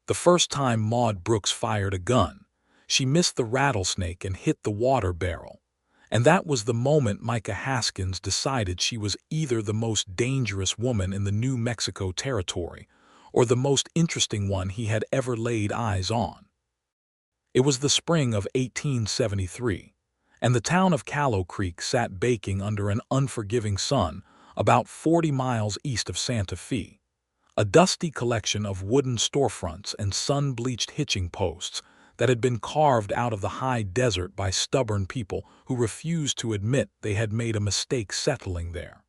The first time Maude Brooks fired a gun, she missed the rattlesnake and hit the water barrel. And that was the moment Micah Haskins decided she was either the most dangerous woman in the New Mexico territory or the most interesting one he had ever laid eyes on. It was the spring of 1873, and the town of Callow Creek sat baking under an unforgiving sun about 40 miles east of Santa Fe. A dusty collection of wooden storefronts and sun-bleached hitching posts that had been carved out of the high desert by stubborn people who refused to admit they had made a mistake settling there.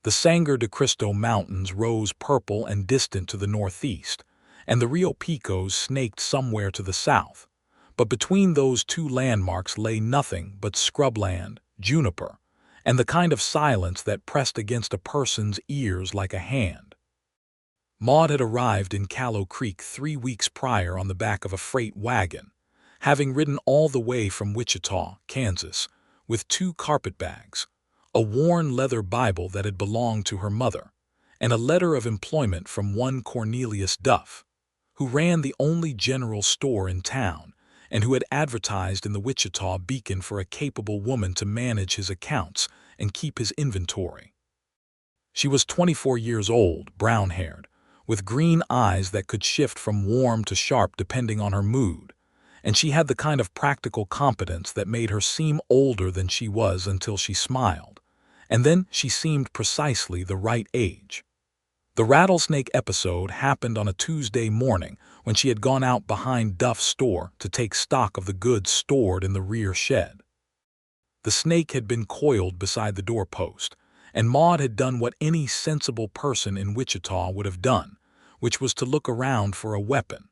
The Sangre de Cristo Mountains rose purple and distant to the northeast, and the Rio Picos snaked somewhere to the south. But between those two landmarks lay nothing but scrubland, juniper, and the kind of silence that pressed against a person's ears like a hand. Maude had arrived in Callow Creek 3 weeks prior on the back of a freight wagon, having ridden all the way from Wichita, Kansas, with 2 carpetbags, a worn leather Bible that had belonged to her mother, and a letter of employment from one Cornelius Duff, who ran the only general store in town and who had advertised in the Wichita Beacon for a capable woman to manage his accounts and keep his inventory. She was 24 years old, brown-haired, with green eyes that could shift from warm to sharp depending on her mood, and she had the kind of practical competence that made her seem older than she was until she smiled, and then she seemed precisely the right age. The rattlesnake episode happened on a Tuesday morning when she had gone out behind Duff's store to take stock of the goods stored in the rear shed. The snake had been coiled beside the doorpost, and Maude had done what any sensible person in Wichita would have done, which was to look around for a weapon.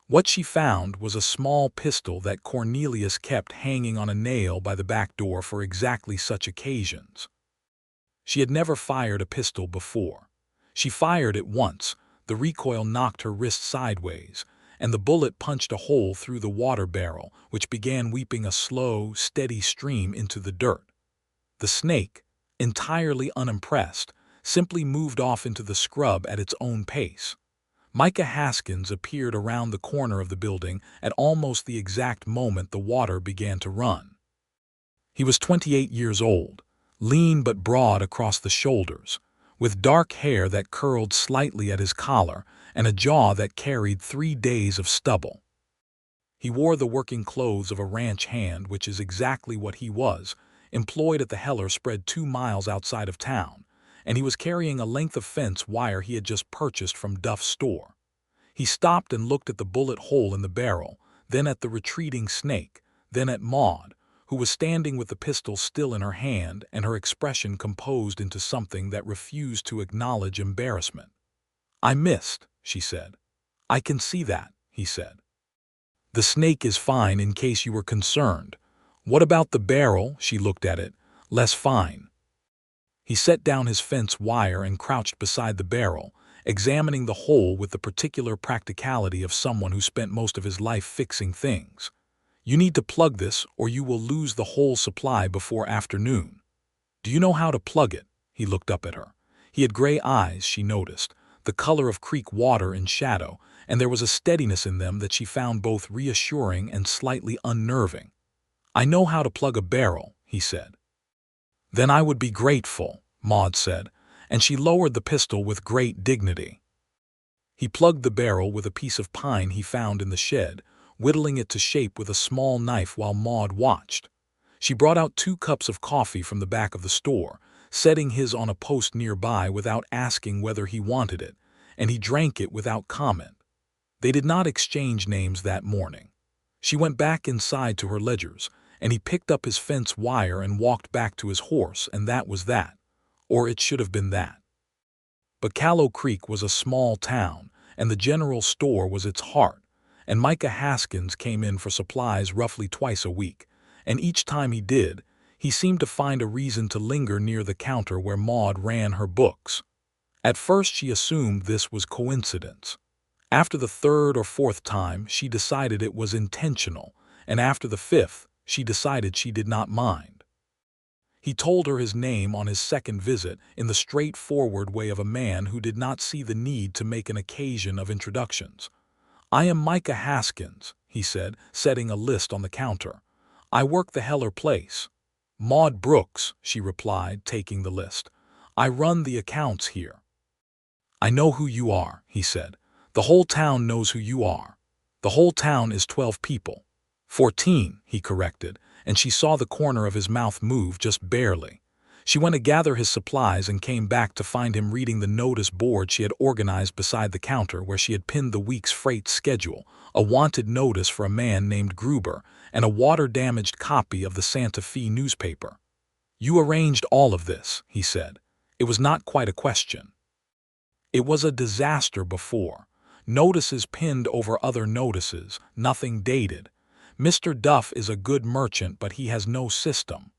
What she found was a small pistol that Cornelius kept hanging on a nail by the back door for exactly such occasions. She had never fired a pistol before. She fired it once, the recoil knocked her wrist sideways, and the bullet punched a hole through the water barrel, which began weeping a slow, steady stream into the dirt. The snake, entirely unimpressed, simply moved off into the scrub at its own pace. Micah Haskins appeared around the corner of the building at almost the exact moment the water began to run. He was 28 years old, lean but broad across the shoulders, with dark hair that curled slightly at his collar and a jaw that carried 3 days of stubble. He wore the working clothes of a ranch hand, which is exactly what he was, employed at the Heller spread 2 miles outside of town, and he was carrying a length of fence wire he had just purchased from Duff's store. He stopped and looked at the bullet hole in the barrel, then at the retreating snake, then at Maude, who was standing with the pistol still in her hand and her expression composed into something that refused to acknowledge embarrassment. "I missed," she said. "I can see that," he said. "The snake is fine in case you were concerned. What about the barrel?" She looked at it. "Less fine." He set down his fence wire and crouched beside the barrel, examining the hole with the particular practicality of someone who spent most of his life fixing things. "You need to plug this or you will lose the whole supply before afternoon." "Do you know how to plug it?" He looked up at her. He had gray eyes, she noticed, the color of creek water in shadow, and there was a steadiness in them that she found both reassuring and slightly unnerving. "I know how to plug a barrel," he said. "Then I would be grateful," Maude said, and she lowered the pistol with great dignity. He plugged the barrel with a piece of pine he found in the shed, whittling it to shape with a small knife while Maude watched. She brought out 2 cups of coffee from the back of the store, setting his on a post nearby without asking whether he wanted it, and he drank it without comment. They did not exchange names that morning. She went back inside to her ledgers, and he picked up his fence wire and walked back to his horse, and that was that. Or it should have been that. But Callow Creek was a small town, and the general store was its heart, and Micah Haskins came in for supplies roughly twice a week, and each time he did, he seemed to find a reason to linger near the counter where Maude ran her books. At first she assumed this was coincidence. After the 3rd or 4th time, she decided it was intentional, and after the 5th, she decided she did not mind. He told her his name on his 2nd visit in the straightforward way of a man who did not see the need to make an occasion of introductions. "I am Micah Haskins," he said, setting a list on the counter. "I work the Heller place." "Maude Brooks," she replied, taking the list. "I run the accounts here." "I know who you are," he said. "The whole town knows who you are. The whole town is 12 people." 14, he corrected, and she saw the corner of his mouth move just barely. She went to gather his supplies and came back to find him reading the notice board she had organized beside the counter, where she had pinned the week's freight schedule, a wanted notice for a man named Gruber, and a water-damaged copy of the Santa Fe newspaper. "You arranged all of this," he said. It was not quite a question. It was a disaster before. Notices pinned over other notices, nothing dated. "Mr. Duff is a good merchant, but he has no system."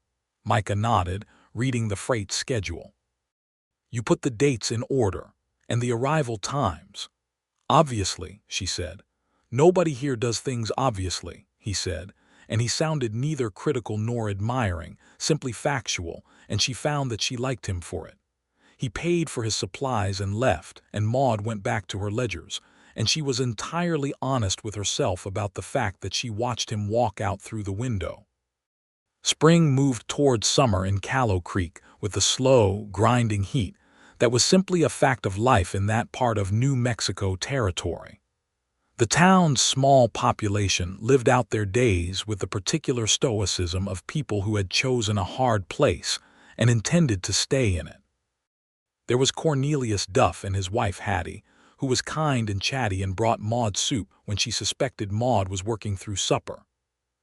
Micah nodded, reading the freight schedule. "You put the dates in order, and the arrival times." "Obviously," she said. "Nobody here does things obviously," he said, and he sounded neither critical nor admiring, simply factual, and she found that she liked him for it. He paid for his supplies and left, and Maude went back to her ledgers, and she was entirely honest with herself about the fact that she watched him walk out through the window. Spring moved toward summer in Callow Creek with the slow, grinding heat that was simply a fact of life in that part of New Mexico territory. The town's small population lived out their days with the particular stoicism of people who had chosen a hard place and intended to stay in it. There was Cornelius Duff and his wife Hattie, who was kind and chatty and brought Maude soup when she suspected Maude was working through supper.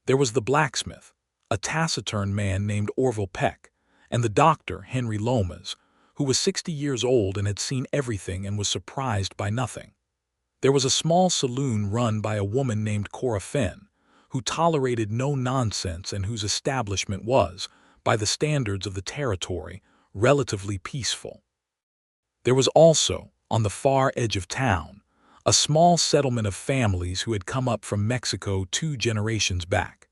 There was the blacksmith, a taciturn man named Orville Peck, and the doctor, Henry Lomas, who was 60 years old and had seen everything and was surprised by nothing. There was a small saloon run by a woman named Cora Fenn, who tolerated no nonsense and whose establishment was, by the standards of the territory, relatively peaceful. There was also, on the far edge of town, a small settlement of families who had come up from Mexico 2 generations back,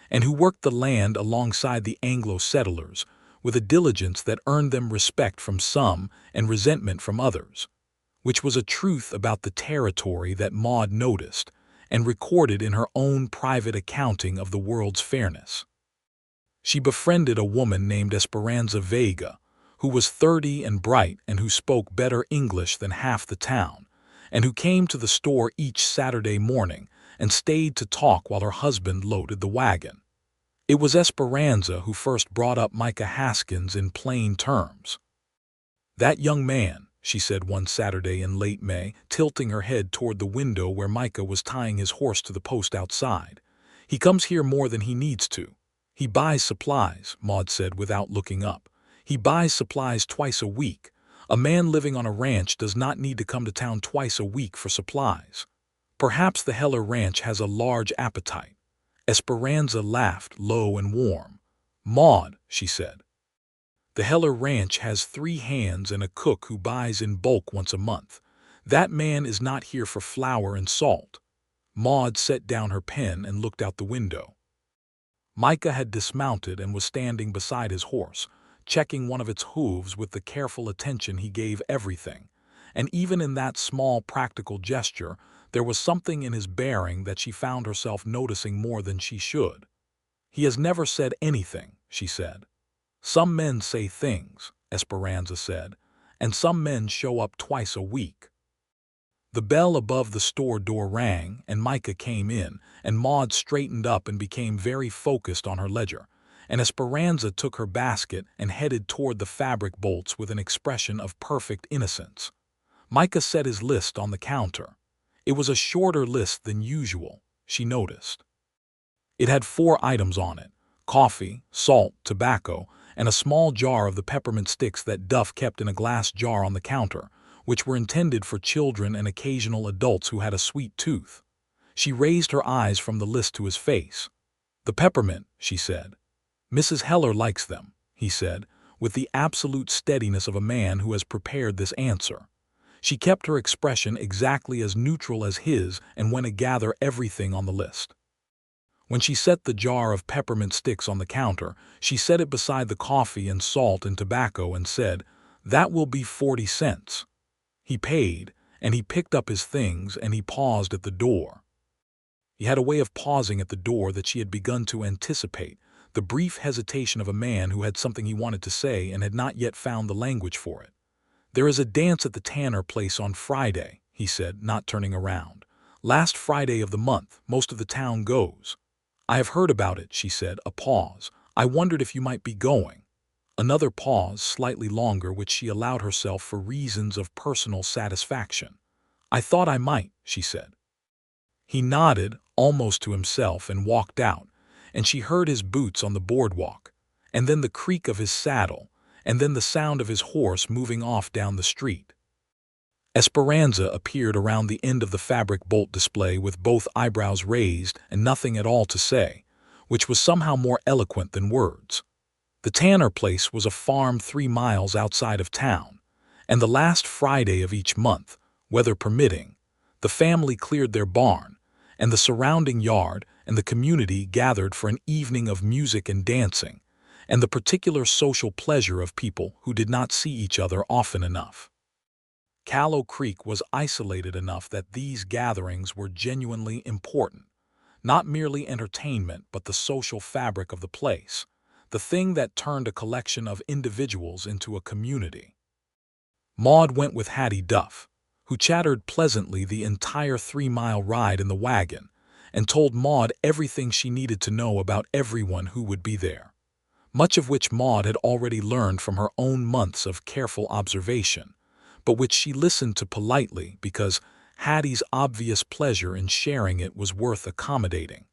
and who worked the land alongside the Anglo settlers with a diligence that earned them respect from some and resentment from others, which was a truth about the territory that Maude noticed and recorded in her own private accounting of the world's fairness. She befriended a woman named Esperanza Vega, who was 30 and bright and who spoke better English than half the town, and who came to the store each Saturday morning and stayed to talk while her husband loaded the wagon. It was Esperanza who first brought up Micah Haskins in plain terms. "That young man," she said one Saturday in late May, tilting her head toward the window where Micah was tying his horse to the post outside. "He comes here more than he needs to." "He buys supplies," Maude said without looking up. "He buys supplies twice a week. A man living on a ranch does not need to come to town twice a week for supplies." "Perhaps the Heller Ranch has a large appetite." Esperanza laughed, low and warm. "Maude," she said, "the Heller Ranch has 3 hands and a cook who buys in bulk once a month. That man is not here for flour and salt." Maude set down her pen and looked out the window. Micah had dismounted and was standing beside his horse, checking one of its hooves with the careful attention he gave everything, and even in that small practical gesture there was something in his bearing that she found herself noticing more than she should. "He has never said anything," she said. "Some men say things," Esperanza said, "and some men show up twice a week." The bell above the store door rang, and Micah came in, and Maude straightened up and became very focused on her ledger, and Esperanza took her basket and headed toward the fabric bolts with an expression of perfect innocence. Micah set his list on the counter. It was a shorter list than usual, she noticed. It had 4 items on it: coffee, salt, tobacco, and a small jar of the peppermint sticks that Duff kept in a glass jar on the counter, which were intended for children and occasional adults who had a sweet tooth. She raised her eyes from the list to his face. "The peppermint," she said. "Mrs. Heller likes them," he said, with the absolute steadiness of a man who has prepared this answer. She kept her expression exactly as neutral as his and went to gather everything on the list. When she set the jar of peppermint sticks on the counter, she set it beside the coffee and salt and tobacco and said, "That will be 40 cents." He paid, and he picked up his things and he paused at the door. He had a way of pausing at the door that she had begun to anticipate, the brief hesitation of a man who had something he wanted to say and had not yet found the language for it. "There is a dance at the Tanner place on Friday," he said, not turning around. "Last Friday of the month, most of the town goes." "I have heard about it," she said, a pause. "I wondered if you might be going." Another pause, slightly longer, which she allowed herself for reasons of personal satisfaction. "I thought I might," she said. He nodded, almost to himself, and walked out, and she heard his boots on the boardwalk, and then the creak of his saddle, and then the sound of his horse moving off down the street. Esperanza appeared around the end of the fabric bolt display with both eyebrows raised and nothing at all to say, which was somehow more eloquent than words. The Tanner place was a farm 3 miles outside of town, and the last Friday of each month, weather permitting, the family cleared their barn, and the surrounding yard and the community gathered for an evening of music and dancing, and the particular social pleasure of people who did not see each other often enough. Callow Creek was isolated enough that these gatherings were genuinely important, not merely entertainment but the social fabric of the place, the thing that turned a collection of individuals into a community. Maude went with Hattie Duff, who chattered pleasantly the entire 3-mile ride in the wagon, and told Maude everything she needed to know about everyone who would be there, much of which Maude had already learned from her own months of careful observation, but which she listened to politely because Hattie's obvious pleasure in sharing it was worth accommodating.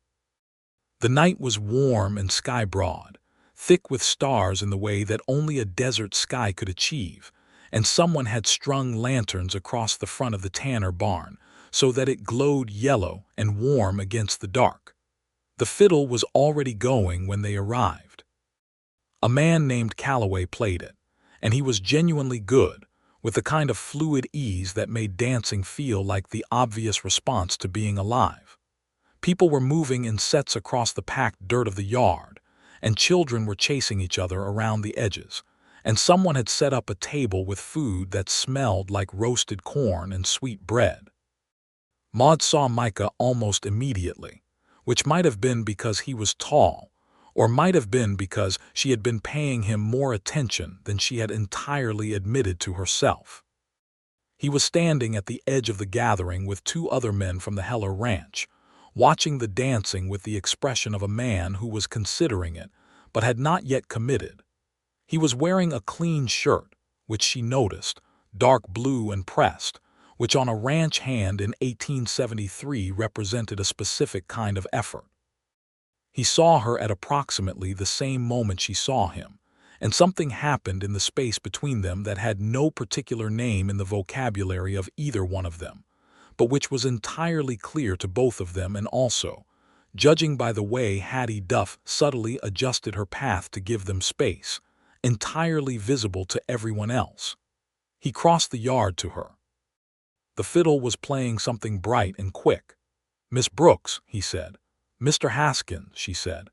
The night was warm and sky-broad, thick with stars in the way that only a desert sky could achieve, and someone had strung lanterns across the front of the Tanner barn so that it glowed yellow and warm against the dark. The fiddle was already going when they arrived. A man named Calloway played it, and he was genuinely good, with the kind of fluid ease that made dancing feel like the obvious response to being alive. People were moving in sets across the packed dirt of the yard, and children were chasing each other around the edges, and someone had set up a table with food that smelled like roasted corn and sweet bread. Maude saw Micah almost immediately, which might have been because he was tall, or might have been because she had been paying him more attention than she had entirely admitted to herself. He was standing at the edge of the gathering with 2 other men from the Heller Ranch, watching the dancing with the expression of a man who was considering it but had not yet committed. He was wearing a clean shirt, which she noticed, dark blue and pressed, which on a ranch hand in 1873 represented a specific kind of effort. He saw her at approximately the same moment she saw him, and something happened in the space between them that had no particular name in the vocabulary of either one of them, but which was entirely clear to both of them and also, judging by the way Hattie Duff subtly adjusted her path to give them space, entirely visible to everyone else. He crossed the yard to her. The fiddle was playing something bright and quick. "Miss Brooks," he said. "Mr. Haskins," she said.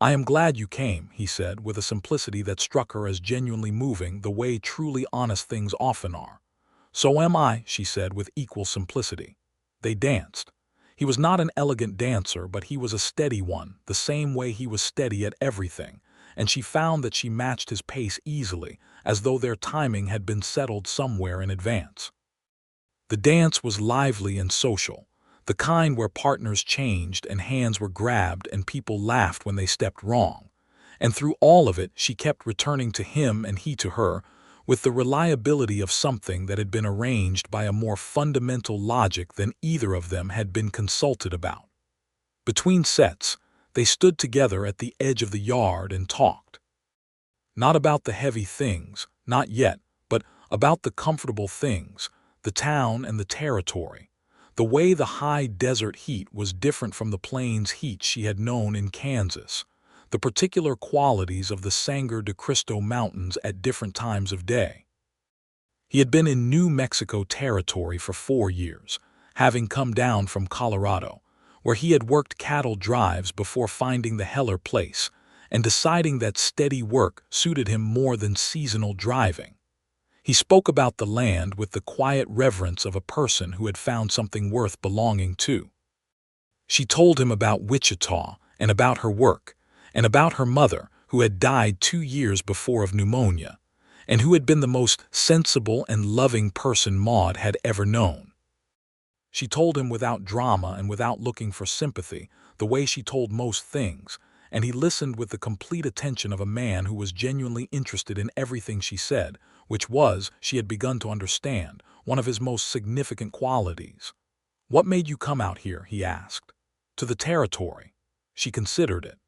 "I am glad you came," he said, with a simplicity that struck her as genuinely moving, the way truly honest things often are. "So am I," she said with equal simplicity. They danced. He was not an elegant dancer, but he was a steady one, the same way he was steady at everything, and she found that she matched his pace easily, as though their timing had been settled somewhere in advance. The dance was lively and social, the kind where partners changed and hands were grabbed and people laughed when they stepped wrong, and through all of it she kept returning to him and he to her, with the reliability of something that had been arranged by a more fundamental logic than either of them had been consulted about. Between sets, they stood together at the edge of the yard and talked. Not about the heavy things, not yet, but about the comfortable things, the town and the territory, the way the high desert heat was different from the plains heat she had known in Kansas, the particular qualities of the Sangre de Cristo Mountains at different times of day. He had been in New Mexico territory for 4 years, having come down from Colorado, where he had worked cattle drives before finding the Heller place and deciding that steady work suited him more than seasonal driving. He spoke about the land with the quiet reverence of a person who had found something worth belonging to. She told him about Wichita and about her work, and about her mother, who had died 2 years before of pneumonia, and who had been the most sensible and loving person Maude had ever known. She told him without drama and without looking for sympathy, the way she told most things, and he listened with the complete attention of a man who was genuinely interested in everything she said, which was, she had begun to understand, one of his most significant qualities. "What made you come out here?" he asked. "To the territory." She considered it.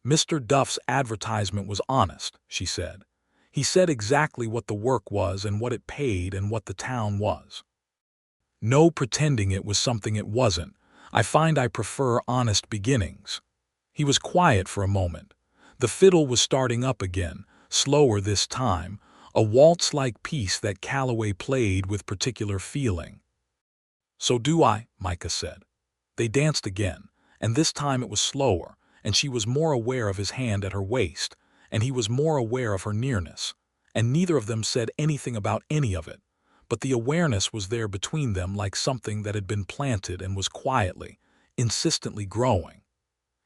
"Mr. Duff's advertisement was honest," she said. "He said exactly what the work was and what it paid and what the town was. No pretending it was something it wasn't. I find I prefer honest beginnings." He was quiet for a moment. The fiddle was starting up again, slower this time, a waltz-like piece that Calloway played with particular feeling. "So do I," Micah said. They danced again, and this time it was slower, and she was more aware of his hand at her waist, and he was more aware of her nearness, and neither of them said anything about any of it, but the awareness was there between them like something that had been planted and was quietly, insistently growing.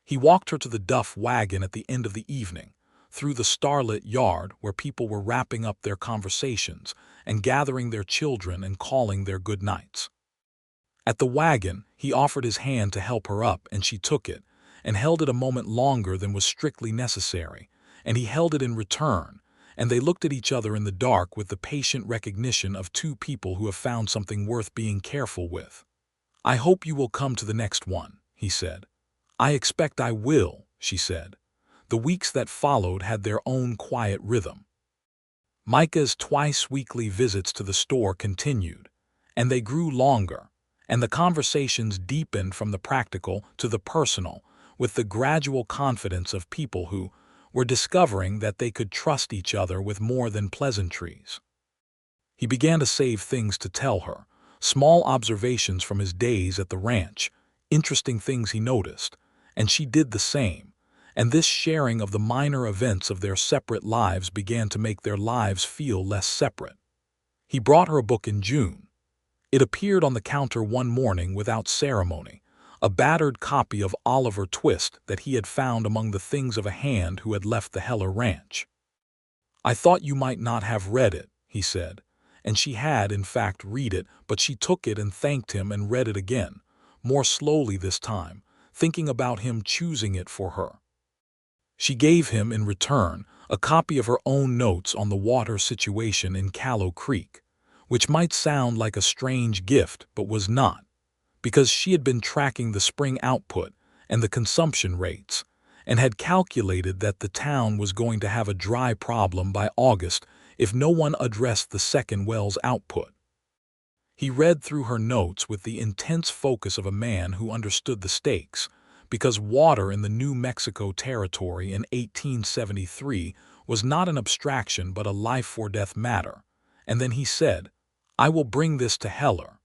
He walked her to the Duff wagon at the end of the evening, through the starlit yard where people were wrapping up their conversations and gathering their children and calling their good nights. At the wagon, he offered his hand to help her up, and she took it, and held it a moment longer than was strictly necessary, and he held it in return, and they looked at each other in the dark with the patient recognition of two people who have found something worth being careful with. "I hope you will come to the next one," he said. "I expect I will," she said. The weeks that followed had their own quiet rhythm. Micah's twice-weekly visits to the store continued, and they grew longer, and the conversations deepened from the practical to the personal, with the gradual confidence of people who were discovering that they could trust each other with more than pleasantries. He began to save things to tell her, small observations from his days at the ranch, interesting things he noticed, and she did the same, and this sharing of the minor events of their separate lives began to make their lives feel less separate. He brought her a book in June. It appeared on the counter one morning without ceremony, a battered copy of Oliver Twist that he had found among the things of a hand who had left the Heller Ranch. "I thought you might not have read it," he said, and she had, in fact, read it, but she took it and thanked him and read it again, more slowly this time, thinking about him choosing it for her. She gave him, in return, a copy of her own notes on the water situation in Callow Creek, which might sound like a strange gift but was not, because she had been tracking the spring output and the consumption rates, and had calculated that the town was going to have a dry problem by August if no one addressed the second well's output. He read through her notes with the intense focus of a man who understood the stakes, because water in the New Mexico Territory in 1873 was not an abstraction but a life-or-death matter, and then he said, "I will bring this to Heller.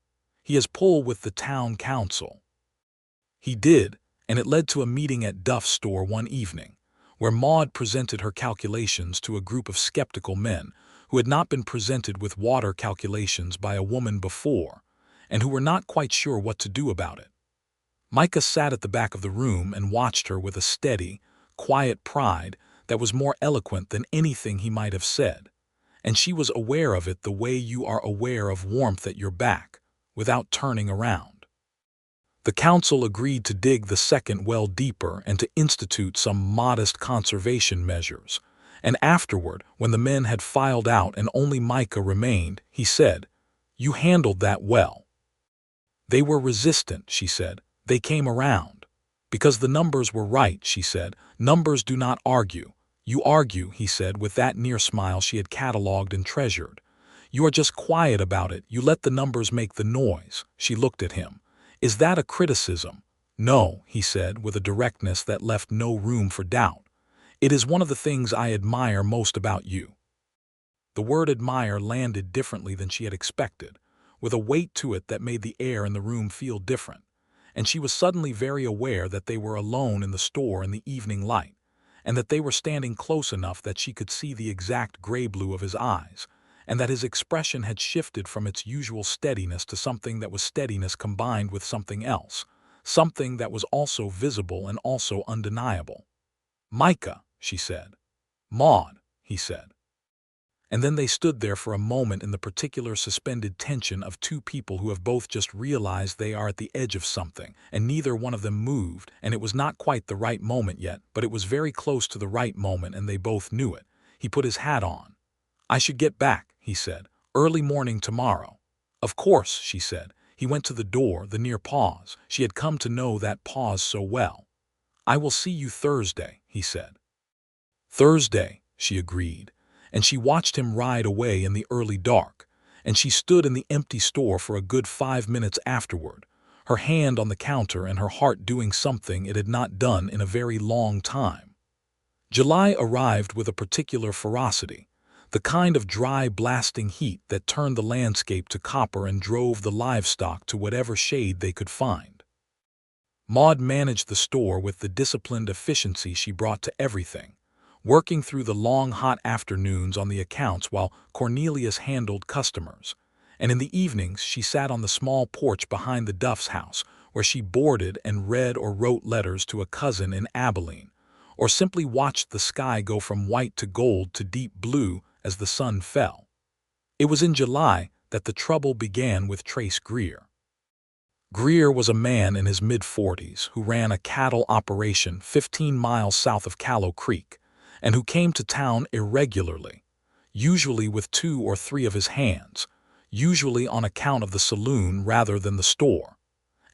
He has pull with the town council." He did, and it led to a meeting at Duff's store one evening, where Maude presented her calculations to a group of skeptical men who had not been presented with water calculations by a woman before, and who were not quite sure what to do about it. Micah sat at the back of the room and watched her with a steady, quiet pride that was more eloquent than anything he might have said, and she was aware of it the way you are aware of warmth at your back, without turning around. The council agreed to dig the second well deeper and to institute some modest conservation measures, and afterward, when the men had filed out and only Micah remained, he said, "You handled that well." "They were resistant," she said. "They came around. Because the numbers were right," she said. "Numbers do not argue." "You argue," he said with that near smile she had catalogued and treasured. "You are just quiet about it. You let the numbers make the noise." She looked at him. "Is that a criticism?" "No," he said with a directness that left no room for doubt. "It is one of the things I admire most about you." The word admire landed differently than she had expected, with a weight to it that made the air in the room feel different, and she was suddenly very aware that they were alone in the store in the evening light, and that they were standing close enough that she could see the exact gray-blue of his eyes, and that his expression had shifted from its usual steadiness to something that was steadiness combined with something else, something that was also visible and also undeniable. "Micah," she said. "Maude," he said. And then they stood there for a moment in the particular suspended tension of two people who have both just realized they are at the edge of something, and neither one of them moved, and it was not quite the right moment yet, but it was very close to the right moment, and they both knew it. He put his hat on. "I should get back," he said, "early morning tomorrow." "Of course," she said. He went to the door, the near pause. She had come to know that pause so well. "I will see you Thursday," he said. "Thursday," she agreed, and she watched him ride away in the early dark, and she stood in the empty store for a good 5 minutes afterward, her hand on the counter and her heart doing something it had not done in a very long time. July arrived with a particular ferocity, the kind of dry, blasting heat that turned the landscape to copper and drove the livestock to whatever shade they could find. Maude managed the store with the disciplined efficiency she brought to everything, working through the long, hot afternoons on the accounts while Cornelius handled customers, and in the evenings she sat on the small porch behind the Duff's house where she boarded and read or wrote letters to a cousin in Abilene, or simply watched the sky go from white to gold to deep blue as the sun fell. It was in July that the trouble began with Trace Greer. Greer was a man in his mid-40s who ran a cattle operation 15 miles south of Callow Creek, and who came to town irregularly, usually with 2 or 3 of his hands, usually on account of the saloon rather than the store,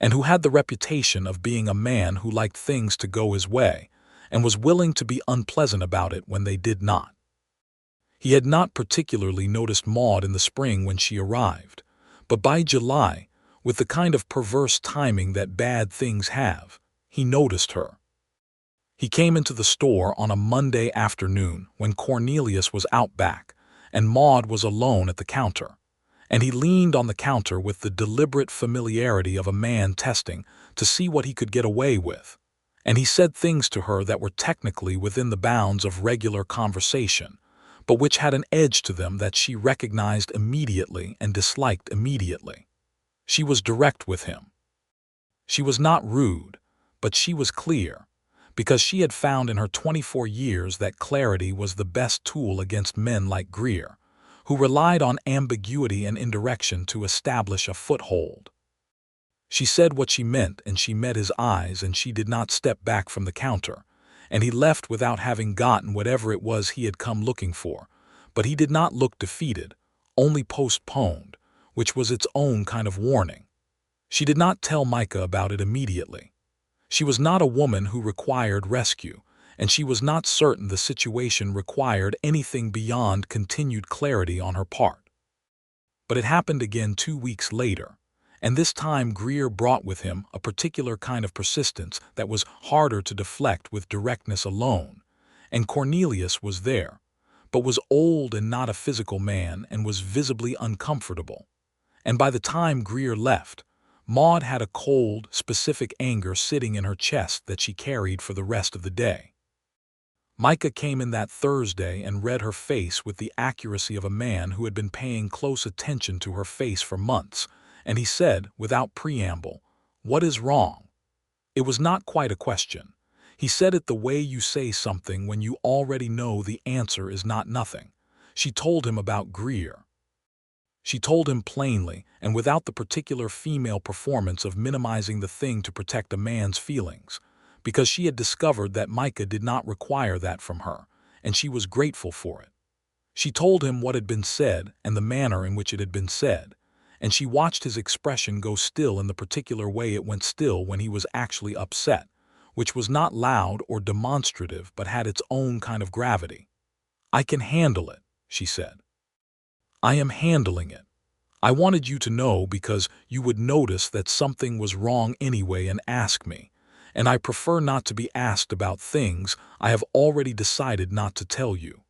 and who had the reputation of being a man who liked things to go his way and was willing to be unpleasant about it when they did not. He had not particularly noticed Maude in the spring when she arrived, but by July, with the kind of perverse timing that bad things have, he noticed her. He came into the store on a Monday afternoon when Cornelius was out back and Maude was alone at the counter, and he leaned on the counter with the deliberate familiarity of a man testing to see what he could get away with, and he said things to her that were technically within the bounds of regular conversation, but which had an edge to them that she recognized immediately and disliked immediately. She was direct with him. She was not rude, but she was clear, because she had found in her 24 years that clarity was the best tool against men like Greer, who relied on ambiguity and indirection to establish a foothold. She said what she meant, and she met his eyes, and she did not step back from the counter, and he left without having gotten whatever it was he had come looking for, but he did not look defeated, only postponed, which was its own kind of warning. She did not tell Micah about it immediately. She was not a woman who required rescue, and she was not certain the situation required anything beyond continued clarity on her part. But it happened again 2 weeks later, and this time Greer brought with him a particular kind of persistence that was harder to deflect with directness alone, and Cornelius was there, but was old and not a physical man and was visibly uncomfortable. And by the time Greer left, Maude had a cold, specific anger sitting in her chest that she carried for the rest of the day. Micah came in that Thursday and read her face with the accuracy of a man who had been paying close attention to her face for months, and he said, without preamble, "What is wrong?" It was not quite a question. He said it the way you say something when you already know the answer is not nothing. She told him about Greer. She told him plainly and without the particular female performance of minimizing the thing to protect a man's feelings, because she had discovered that Micah did not require that from her, and she was grateful for it. She told him what had been said and the manner in which it had been said, and she watched his expression go still in the particular way it went still when he was actually upset, which was not loud or demonstrative but had its own kind of gravity. "I can handle it," she said. "I am handling it. I wanted you to know because you would notice that something was wrong anyway and ask me, and I prefer not to be asked about things I have already decided not to tell you."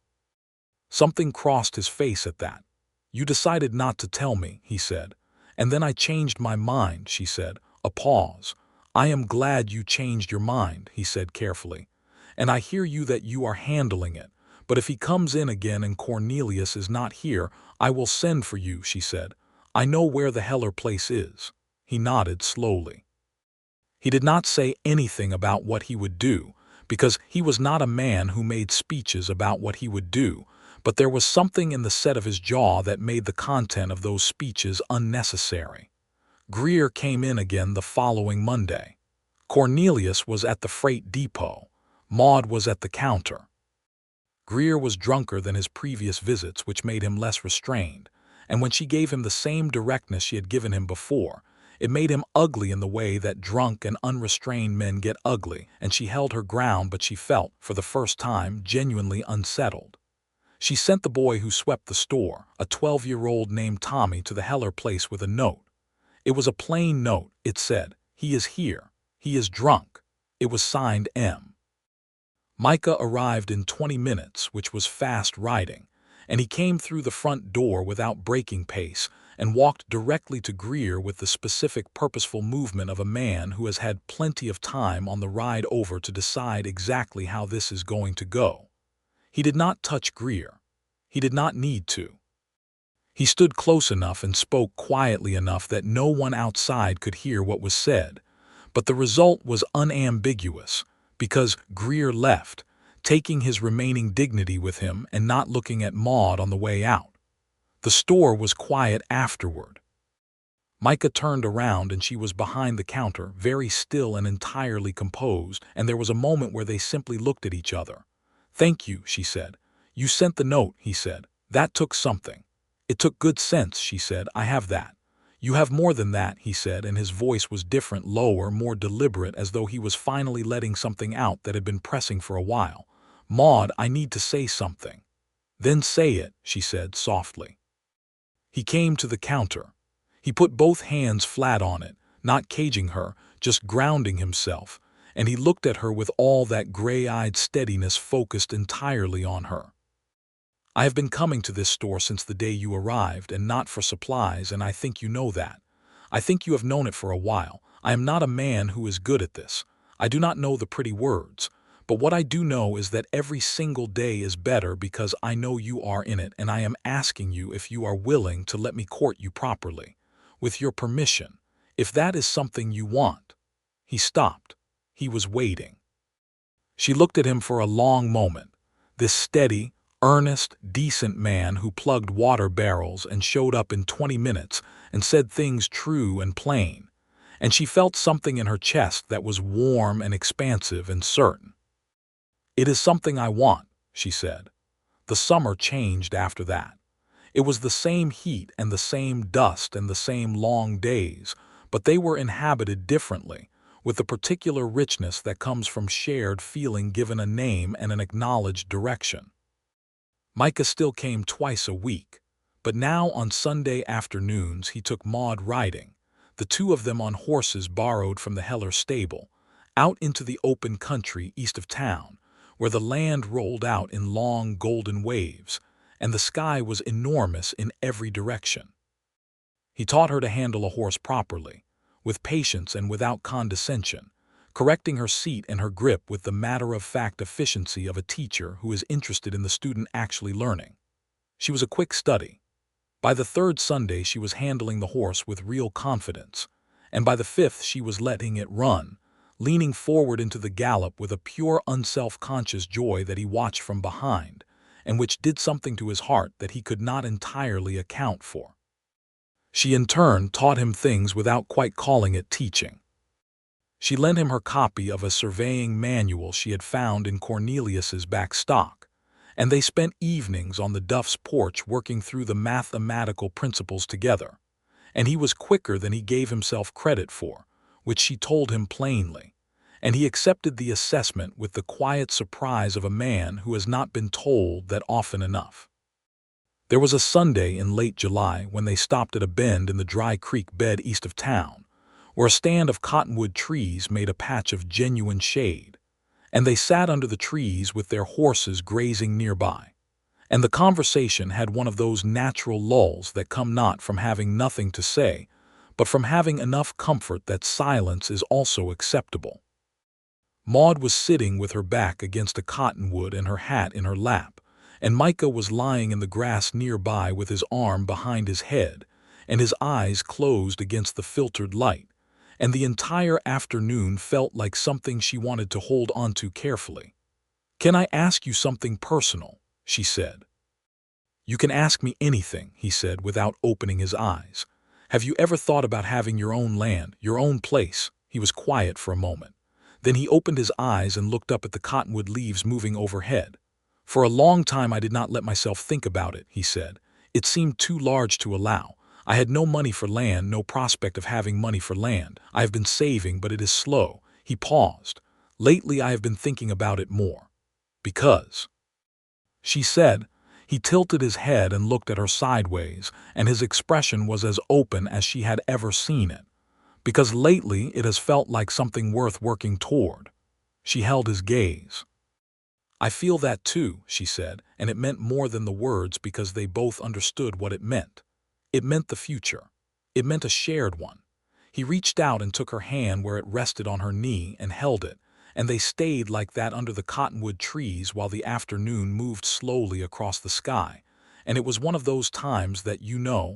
Something crossed his face at that. "You decided not to tell me," he said. "And then I changed my mind," she said. A pause. "I am glad you changed your mind," he said carefully. "And I hear you that you are handling it, But if he comes in again and Cornelius is not here, I will send for you," she said. "I know where the Heller place is." He nodded slowly. He did not say anything about what he would do, because he was not a man who made speeches about what he would do, but there was something in the set of his jaw that made the content of those speeches unnecessary. Greer came in again the following Monday. Cornelius was at the freight depot. Maude was at the counter. Greer was drunker than his previous visits, which made him less restrained, and when she gave him the same directness she had given him before, it made him ugly in the way that drunk and unrestrained men get ugly, and she held her ground, but she felt, for the first time, genuinely unsettled. She sent the boy who swept the store, a 12-year-old named Tommy, to the Heller place with a note. It was a plain note. It said, "He is here. He is drunk." It was signed M. Micah arrived in 20 minutes, which was fast riding, and he came through the front door without breaking pace and walked directly to Greer with the specific purposeful movement of a man who has had plenty of time on the ride over to decide exactly how this is going to go. He did not touch Greer. He did not need to. He stood close enough and spoke quietly enough that no one outside could hear what was said, but the result was unambiguous, because Greer left, taking his remaining dignity with him and not looking at Maude on the way out. The store was quiet afterward. Micah turned around and she was behind the counter, very still and entirely composed, and there was a moment where they simply looked at each other. "Thank you," she said. "You sent the note," he said. "That took something." "It took good sense," she said. "I have that." "You have more than that," he said, and his voice was different, lower, more deliberate, as though he was finally letting something out that had been pressing for a while. "Maude, I need to say something." "Then say it," she said softly. He came to the counter. He put both hands flat on it, not caging her, just grounding himself, and he looked at her with all that gray-eyed steadiness focused entirely on her. "I have been coming to this store since the day you arrived, and not for supplies, and I think you know that. I think you have known it for a while. I am not a man who is good at this. I do not know the pretty words. But what I do know is that every single day is better because I know you are in it, and I am asking you if you are willing to let me court you properly, with your permission, if that is something you want." He stopped. He was waiting. She looked at him for a long moment, this steady, earnest, decent man who plugged water barrels and showed up in 20 minutes and said things true and plain, and she felt something in her chest that was warm and expansive and certain. "It is something I want," she said. The summer changed after that. It was the same heat and the same dust and the same long days, but they were inhabited differently, with the particular richness that comes from shared feeling given a name and an acknowledged direction. Micah still came twice a week, but now on Sunday afternoons he took Maude riding, the two of them on horses borrowed from the Heller stable, out into the open country east of town, where the land rolled out in long golden waves, and the sky was enormous in every direction. He taught her to handle a horse properly, with patience and without condescension, correcting her seat and her grip with the matter-of-fact efficiency of a teacher who is interested in the student actually learning. She was a quick study. By the third Sunday she was handling the horse with real confidence, and by the fifth she was letting it run, leaning forward into the gallop with a pure unself-conscious joy that he watched from behind, and which did something to his heart that he could not entirely account for. She in turn taught him things without quite calling it teaching. She lent him her copy of a surveying manual she had found in Cornelius's back stock, and they spent evenings on the Duff's porch working through the mathematical principles together, and he was quicker than he gave himself credit for, which she told him plainly, and he accepted the assessment with the quiet surprise of a man who has not been told that often enough. There was a Sunday in late July when they stopped at a bend in the dry creek bed east of town, where a stand of cottonwood trees made a patch of genuine shade, and they sat under the trees with their horses grazing nearby, and the conversation had one of those natural lulls that come not from having nothing to say, but from having enough comfort that silence is also acceptable. Maude was sitting with her back against a cottonwood and her hat in her lap, and Micah was lying in the grass nearby with his arm behind his head, and his eyes closed against the filtered light, and the entire afternoon felt like something she wanted to hold onto carefully. "Can I ask you something personal?" she said. "You can ask me anything," he said without opening his eyes. "Have you ever thought about having your own land, your own place?" He was quiet for a moment. Then he opened his eyes and looked up at the cottonwood leaves moving overhead. "For a long time I did not let myself think about it," he said. "It seemed too large to allow. I had no money for land, no prospect of having money for land. I have been saving, but it is slow." He paused. "Lately I have been thinking about it more. Because," she said. He tilted his head and looked at her sideways, and his expression was as open as she had ever seen it. "Because lately it has felt like something worth working toward." She held his gaze. "I feel that too," she said, and it meant more than the words because they both understood what it meant. It meant the future. It meant a shared one. He reached out and took her hand where it rested on her knee and held it, and they stayed like that under the cottonwood trees while the afternoon moved slowly across the sky. And it was one of those times that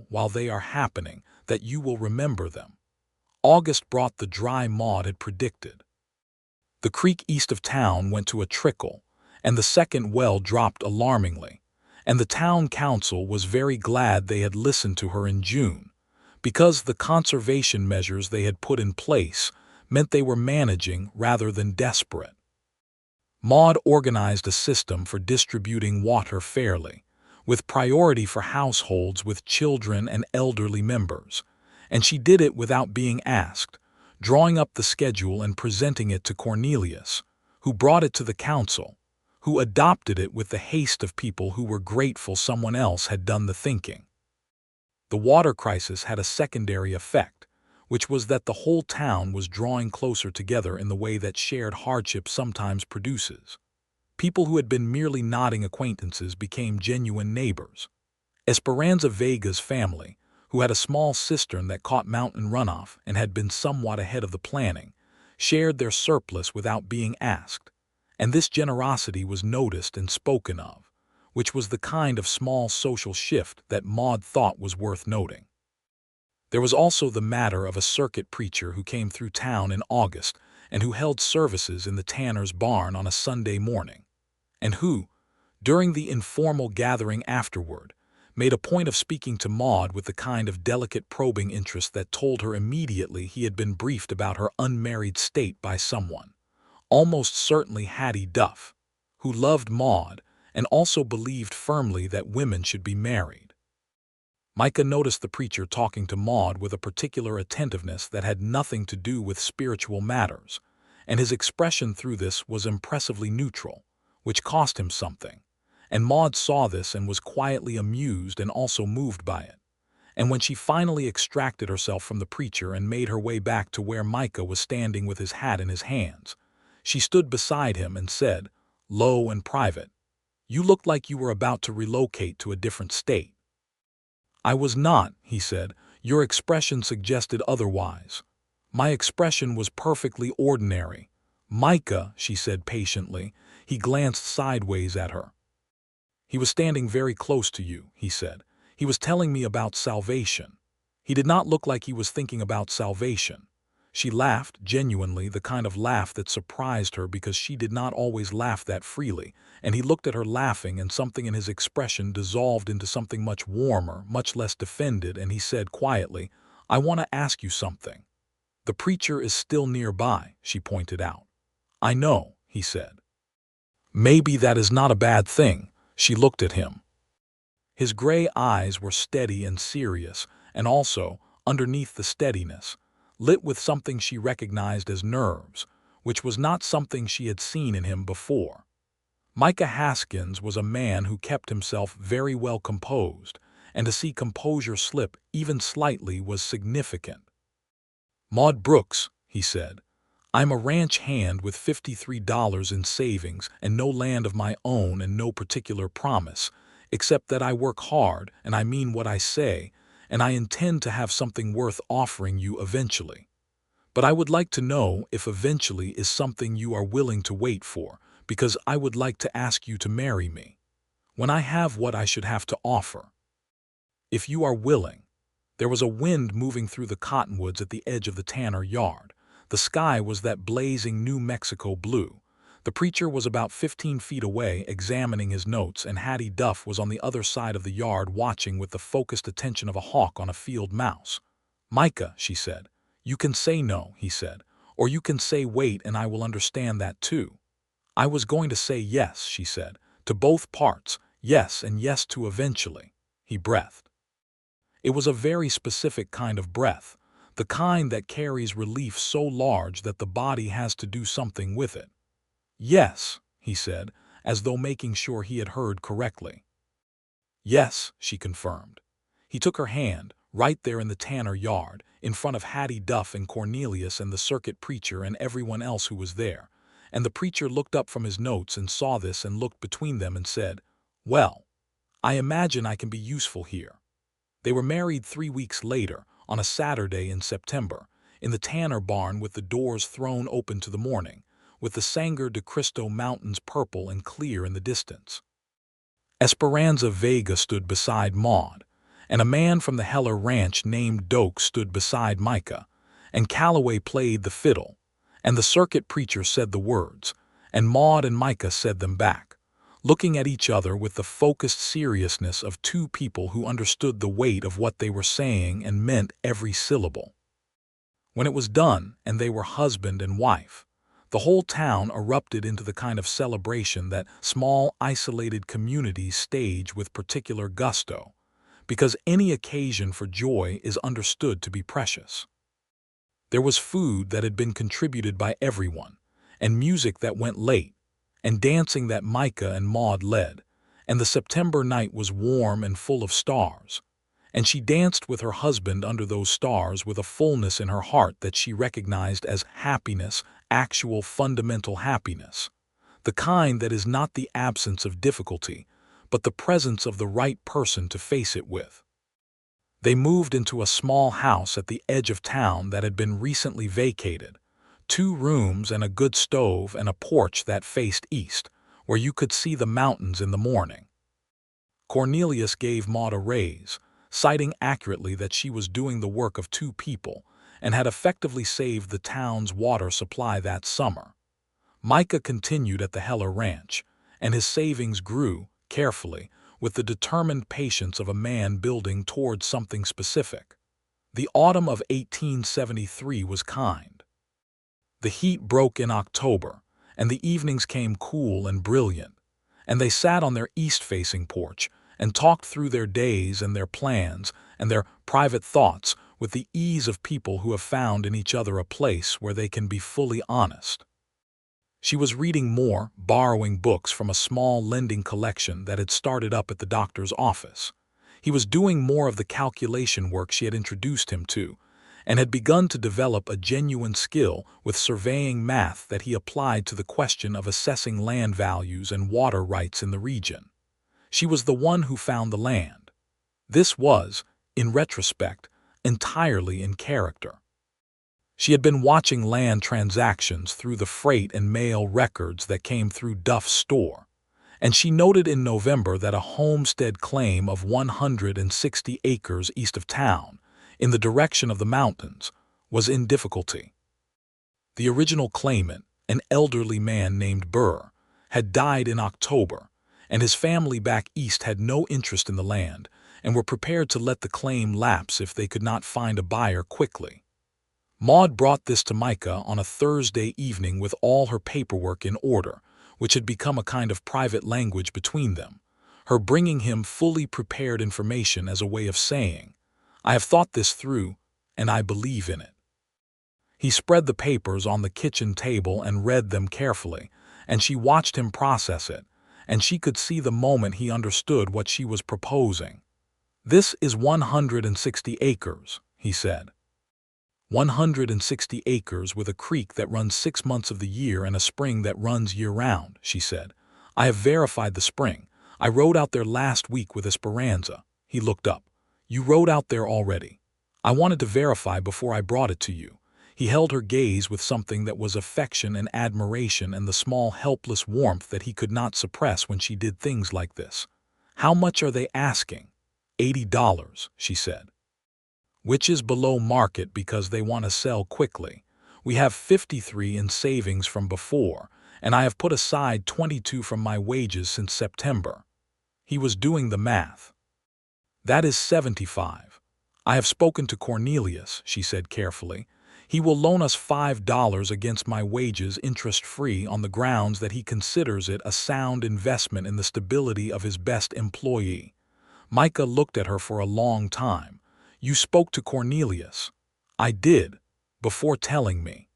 while they are happening, that you will remember them. August brought the dry Maude had predicted. The creek east of town went to a trickle, and the second well dropped alarmingly, and the town council was very glad they had listened to her in June, because the conservation measures they had put in place meant they were managing rather than desperate. Maude organized a system for distributing water fairly, with priority for households with children and elderly members, and she did it without being asked, drawing up the schedule and presenting it to Cornelius, who brought it to the council, who adopted it with the haste of people who were grateful someone else had done the thinking. The water crisis had a secondary effect, which was that the whole town was drawing closer together in the way that shared hardship sometimes produces. People who had been merely nodding acquaintances became genuine neighbors. Esperanza Vega's family, who had a small cistern that caught mountain runoff and had been somewhat ahead of the planning, shared their surplus without being asked, and this generosity was noticed and spoken of, which was the kind of small social shift that Maude thought was worth noting. There was also the matter of a circuit preacher who came through town in August and who held services in the tanner's barn on a Sunday morning, and who, during the informal gathering afterward, made a point of speaking to Maude with the kind of delicate probing interest that told her immediately he had been briefed about her unmarried state by someone, almost certainly Hattie Duff, who loved Maude and also believed firmly that women should be married. Micah noticed the preacher talking to Maude with a particular attentiveness that had nothing to do with spiritual matters, and his expression through this was impressively neutral, which cost him something, and Maude saw this and was quietly amused and also moved by it. And when she finally extracted herself from the preacher and made her way back to where Micah was standing with his hat in his hands, she stood beside him and said, low and private, "You looked like you were about to relocate to a different state." "I was not," he said. "Your expression suggested otherwise." "My expression was perfectly ordinary." "Micah," she said patiently. He glanced sideways at her. "He was standing very close to you," he said. "He was telling me about salvation." He did not look like he was thinking about salvation. She laughed, genuinely, the kind of laugh that surprised her because she did not always laugh that freely, and he looked at her laughing and something in his expression dissolved into something much warmer, much less defended, and he said quietly, "I want to ask you something." "The preacher is still nearby," she pointed out. "I know," he said. "Maybe that is not a bad thing." She looked at him. His gray eyes were steady and serious, and also, underneath the steadiness, lit with something she recognized as nerves, which was not something she had seen in him before. Micah Haskins was a man who kept himself very well composed, and to see composure slip even slightly was significant. "Maude Brooks," he said, "I'm a ranch hand with $53 in savings and no land of my own and no particular promise, except that I work hard and I mean what I say, and I intend to have something worth offering you eventually. But I would like to know if eventually is something you are willing to wait for, because I would like to ask you to marry me." when I have what I should have to offer. If you are willing. There was a wind moving through the cottonwoods at the edge of the Tanner yard. The sky was that blazing New Mexico blue. The preacher was about 15 feet away examining his notes, and Hattie Duff was on the other side of the yard watching with the focused attention of a hawk on a field mouse. "Micah," she said. "You can say no," he said, "or you can say wait, and I will understand that too." "I was going to say yes," she said, "to both parts, yes and yes to eventually." He breathed. It was a very specific kind of breath, the kind that carries relief so large that the body has to do something with it. "Yes," he said, as though making sure he had heard correctly. "Yes," she confirmed. He took her hand, right there in the Tanner yard, in front of Hattie Duff and Cornelius and the circuit preacher and everyone else who was there, and the preacher looked up from his notes and saw this and looked between them and said, "Well, I imagine I can be useful here." They were married 3 weeks later, on a Saturday in September, in the Tanner barn with the doors thrown open to the morning, with the Sangre de Cristo Mountains purple and clear in the distance. Esperanza Vega stood beside Maude, and a man from the Heller Ranch named Doak stood beside Micah, and Calloway played the fiddle, and the circuit preacher said the words, and Maude and Micah said them back, looking at each other with the focused seriousness of two people who understood the weight of what they were saying and meant every syllable. When it was done, and they were husband and wife, the whole town erupted into the kind of celebration that small, isolated communities stage with particular gusto, because any occasion for joy is understood to be precious. There was food that had been contributed by everyone, and music that went late, and dancing that Micah and Maude led, and the September night was warm and full of stars, and she danced with her husband under those stars with a fullness in her heart that she recognized as happiness, actual fundamental happiness, the kind that is not the absence of difficulty, but the presence of the right person to face it with. They moved into a small house at the edge of town that had been recently vacated, 2 rooms and a good stove and a porch that faced east, where you could see the mountains in the morning. Cornelius gave Maude a raise, citing accurately that she was doing the work of 2 people and had effectively saved the town's water supply that summer. Micah continued at the Heller Ranch, and his savings grew, carefully, with the determined patience of a man building towards something specific. The autumn of 1873 was kind. The heat broke in October, and the evenings came cool and brilliant, and they sat on their east-facing porch and talked through their days and their plans and their private thoughts with the ease of people who have found in each other a place where they can be fully honest. She was reading more, borrowing books from a small lending collection that had started up at the doctor's office. He was doing more of the calculation work she had introduced him to, and had begun to develop a genuine skill with surveying math that he applied to the question of assessing land values and water rights in the region. She was the one who found the land. This was, in retrospect, entirely in character. She had been watching land transactions through the freight and mail records that came through Duff's store, and she noted in November that a homestead claim of 160 acres east of town, in the direction of the mountains, was in difficulty. The original claimant, an elderly man named Burr, had died in October, and his family back east had no interest in the land and were prepared to let the claim lapse if they could not find a buyer quickly. Maude brought this to Micah on a Thursday evening with all her paperwork in order, which had become a kind of private language between them, her bringing him fully prepared information as a way of saying, "I have thought this through, and I believe in it." He spread the papers on the kitchen table and read them carefully, and she watched him process it, and she could see the moment he understood what she was proposing. "This is 160 acres, he said. 160 acres with a creek that runs 6 months of the year and a spring that runs year-round," she said. "I have verified the spring. I rode out there last week with Esperanza." He looked up. "You rode out there already. I wanted to verify before I brought it to you." He held her gaze with something that was affection and admiration and the small helpless warmth that he could not suppress when she did things like this. How much are they asking? $80, she said. Which is below market because they want to sell quickly. We have 53 in savings from before, and I have put aside 22 from my wages since September. He was doing the math. That is 75. I have spoken to Cornelius, she said carefully. He will loan us $5 against my wages interest-free on the grounds that he considers it a sound investment in the stability of his best employee. Micah looked at her for a long time. You spoke to Cornelius. I did, before telling me.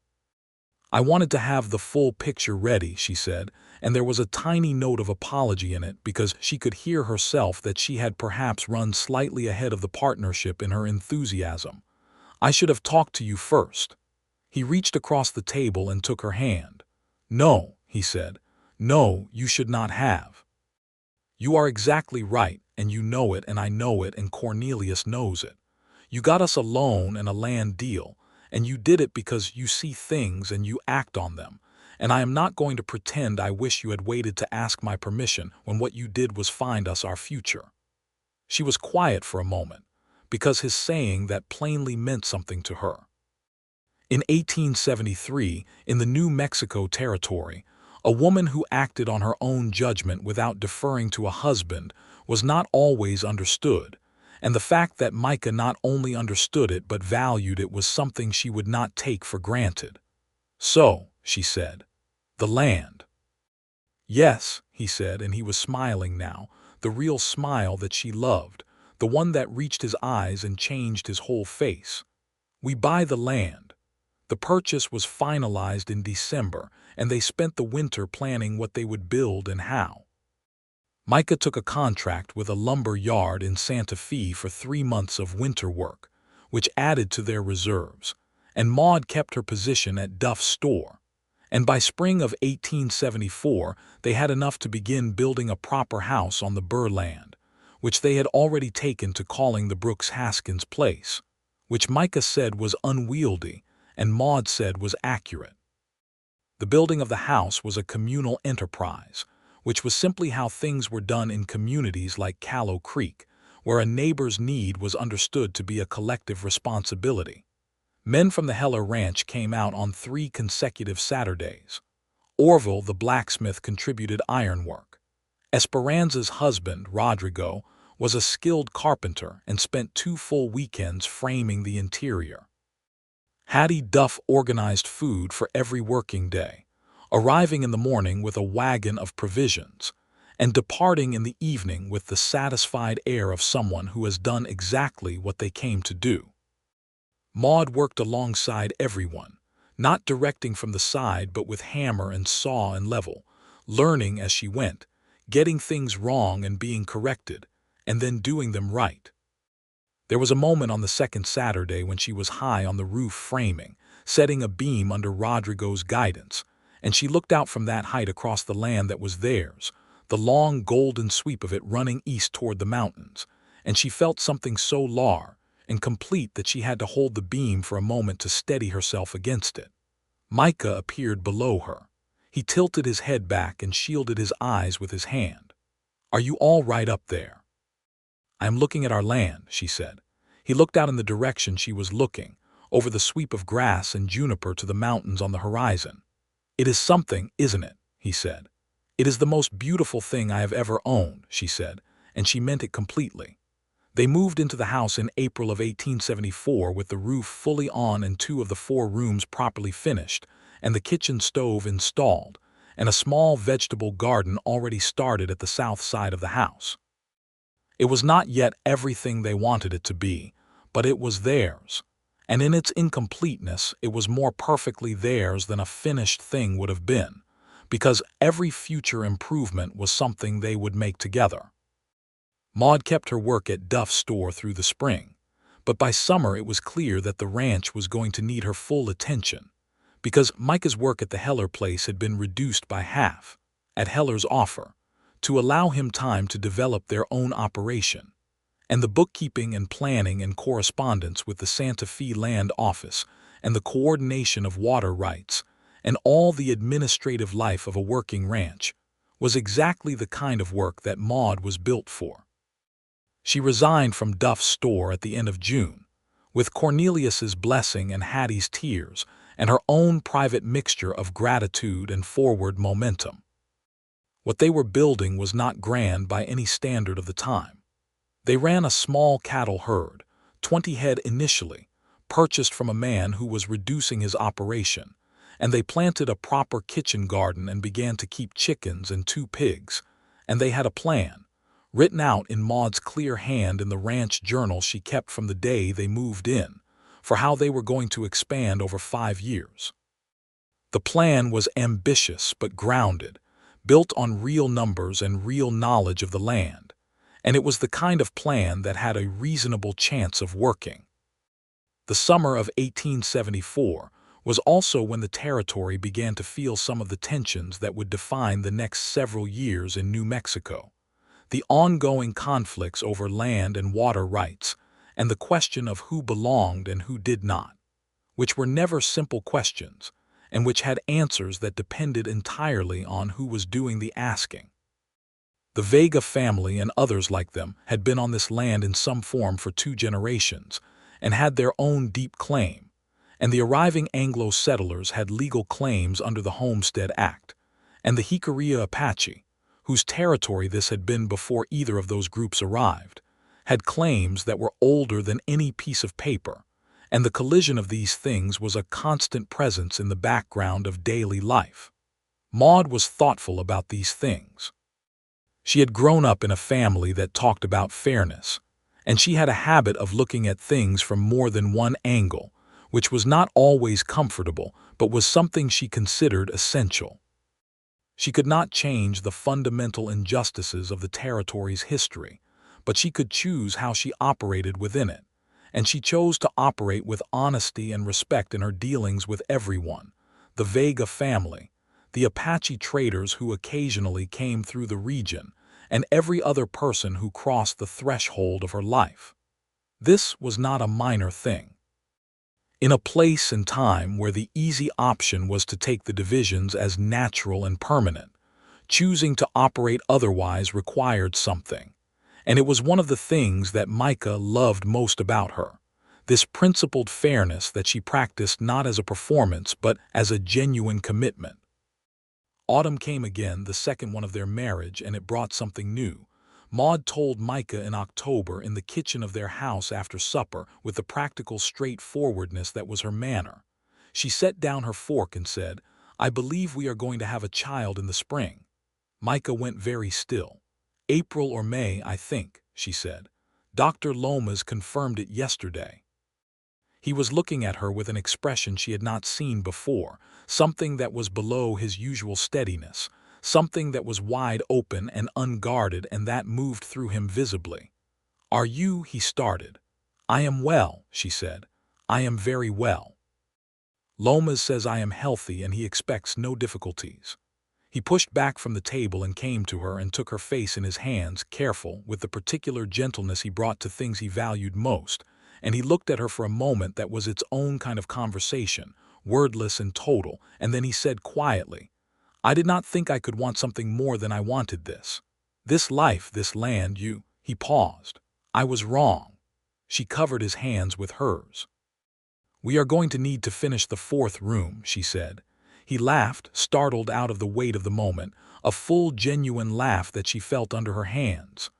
I wanted to have the full picture ready, she said, and there was a tiny note of apology in it because she could hear herself that she had perhaps run slightly ahead of the partnership in her enthusiasm. I should have talked to you first. He reached across the table and took her hand. No, he said. No, you should not have. You are exactly right, and you know it, and I know it, and Cornelius knows it. You got us a loan and a land deal, and you did it because you see things and you act on them, and I am not going to pretend I wish you had waited to ask my permission when what you did was find us our future. She was quiet for a moment, because his saying that plainly meant something to her. In 1873, in the New Mexico Territory, a woman who acted on her own judgment without deferring to a husband was not always understood, and the fact that Micah not only understood it but valued it was something she would not take for granted. So, she said, the land. Yes, he said, and he was smiling now, the real smile that she loved, the one that reached his eyes and changed his whole face. We buy the land. The purchase was finalized in December, and they spent the winter planning what they would build and how. Micah took a contract with a lumber yard in Santa Fe for 3 months of winter work, which added to their reserves, and Maude kept her position at Duff's store. And by spring of 1874, they had enough to begin building a proper house on the Burr land, which they had already taken to calling the Brooks Haskins place, which Micah said was unwieldy and Maude said was accurate. The building of the house was a communal enterprise, which was simply how things were done in communities like Callow Creek, where a neighbor's need was understood to be a collective responsibility. Men from the Heller Ranch came out on 3 consecutive Saturdays. Orville, the blacksmith, contributed ironwork. Esperanza's husband, Rodrigo, was a skilled carpenter and spent 2 full weekends framing the interior. Hattie Duff organized food for every working day, arriving in the morning with a wagon of provisions, and departing in the evening with the satisfied air of someone who has done exactly what they came to do. Maude worked alongside everyone, not directing from the side but with hammer and saw and level, learning as she went, getting things wrong and being corrected, and then doing them right. There was a moment on the second Saturday when she was high on the roof framing, setting a beam under Rodrigo's guidance, and she looked out from that height across the land that was theirs, the long golden sweep of it running east toward the mountains, and she felt something so large and complete that she had to hold the beam for a moment to steady herself against it. Micah appeared below her. He tilted his head back and shielded his eyes with his hand. "Are you all right up there?" "I am looking at our land," she said. He looked out in the direction she was looking, over the sweep of grass and juniper to the mountains on the horizon. "It is something, isn't it?" he said. "It is the most beautiful thing I have ever owned," she said, and she meant it completely. They moved into the house in April of 1874 with the roof fully on and 2 of the 4 rooms properly finished, and the kitchen stove installed, and a small vegetable garden already started at the south side of the house. It was not yet everything they wanted it to be, but it was theirs, and in its incompleteness it was more perfectly theirs than a finished thing would have been, because every future improvement was something they would make together. Maude kept her work at Duff's store through the spring, but by summer it was clear that the ranch was going to need her full attention, because Micah's work at the Heller place had been reduced by half, at Heller's offer, to allow him time to develop their own operation, and the bookkeeping and planning and correspondence with the Santa Fe land office and the coordination of water rights and all the administrative life of a working ranch was exactly the kind of work that Maude was built for. She resigned from Duff's store at the end of June, with Cornelius's blessing and Hattie's tears, and her own private mixture of gratitude and forward momentum. What they were building was not grand by any standard of the time. They ran a small cattle herd, 20 head initially, purchased from a man who was reducing his operation, and they planted a proper kitchen garden and began to keep chickens and 2 pigs, and they had a plan, written out in Maude's clear hand in the ranch journal she kept from the day they moved in, for how they were going to expand over 5 years. The plan was ambitious but grounded, built on real numbers and real knowledge of the land, and it was the kind of plan that had a reasonable chance of working. The summer of 1874 was also when the territory began to feel some of the tensions that would define the next several years in New Mexico. The ongoing conflicts over land and water rights, and the question of who belonged and who did not, which were never simple questions, and which had answers that depended entirely on who was doing the asking. The Vega family and others like them had been on this land in some form for 2 generations, and had their own deep claim, and the arriving Anglo settlers had legal claims under the Homestead Act, and the Jicarilla Apache, whose territory this had been before either of those groups arrived, had claims that were older than any piece of paper, and the collision of these things was a constant presence in the background of daily life. Maude was thoughtful about these things. She had grown up in a family that talked about fairness, and she had a habit of looking at things from more than one angle, which was not always comfortable, but was something she considered essential. She could not change the fundamental injustices of the territory's history, but she could choose how she operated within it, and she chose to operate with honesty and respect in her dealings with everyone: the Vega family, the Apache traders who occasionally came through the region, and every other person who crossed the threshold of her life. This was not a minor thing. In a place and time where the easy option was to take the divisions as natural and permanent, choosing to operate otherwise required something, and it was one of the things that Micah loved most about her, this principled fairness that she practiced not as a performance but as a genuine commitment. Autumn came again, the second one of their marriage, and it brought something new. Maude told Micah in October in the kitchen of their house after supper with the practical straightforwardness that was her manner. She set down her fork and said, "I believe we are going to have a child in the spring." Micah went very still. "April or May, I think," she said. "Dr. Lomas confirmed it yesterday." He was looking at her with an expression she had not seen before, something that was below his usual steadiness, something that was wide open and unguarded, and that moved through him visibly. "Are you?" he started. "I am well," she said. "I am very well. Lomas says I am healthy and he expects no difficulties." He pushed back from the table and came to her and took her face in his hands, careful, with the particular gentleness he brought to things he valued most, and he looked at her for a moment that was its own kind of conversation, wordless and total, and then he said quietly, "I did not think I could want something more than I wanted this. This life, this land, you—" He paused. "I was wrong." She covered his hands with hers. "We are going to need to finish the 4th room," she said. He laughed, startled out of the weight of the moment, a full, genuine laugh that she felt under her hands.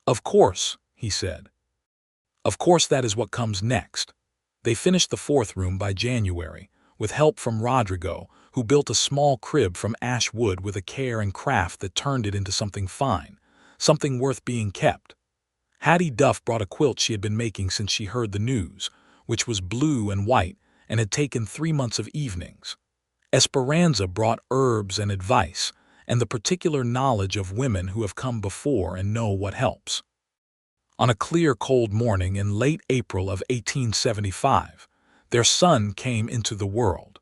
"Of course," he said. "Of course that is what comes next." They finished the 4th room by January, with help from Rodrigo, who built a small crib from ash wood with a care and craft that turned it into something fine, something worth being kept. Hattie Duff brought a quilt she had been making since she heard the news, which was blue and white and had taken 3 months of evenings. Esperanza brought herbs and advice, and the particular knowledge of women who have come before and know what helps. On a clear, cold morning in late April of 1875, their son came into the world.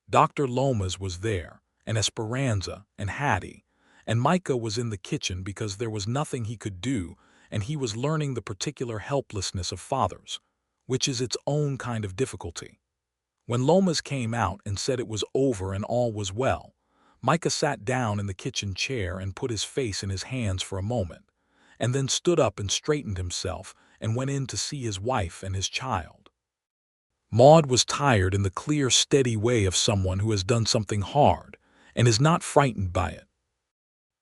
Dr. Lomas was there, and Esperanza, and Hattie, and Micah was in the kitchen because there was nothing he could do, and he was learning the particular helplessness of fathers, which is its own kind of difficulty. When Lomas came out and said it was over and all was well, Micah sat down in the kitchen chair and put his face in his hands for a moment, and then stood up and straightened himself and went in to see his wife and his child. Maude was tired in the clear, steady way of someone who has done something hard and is not frightened by it.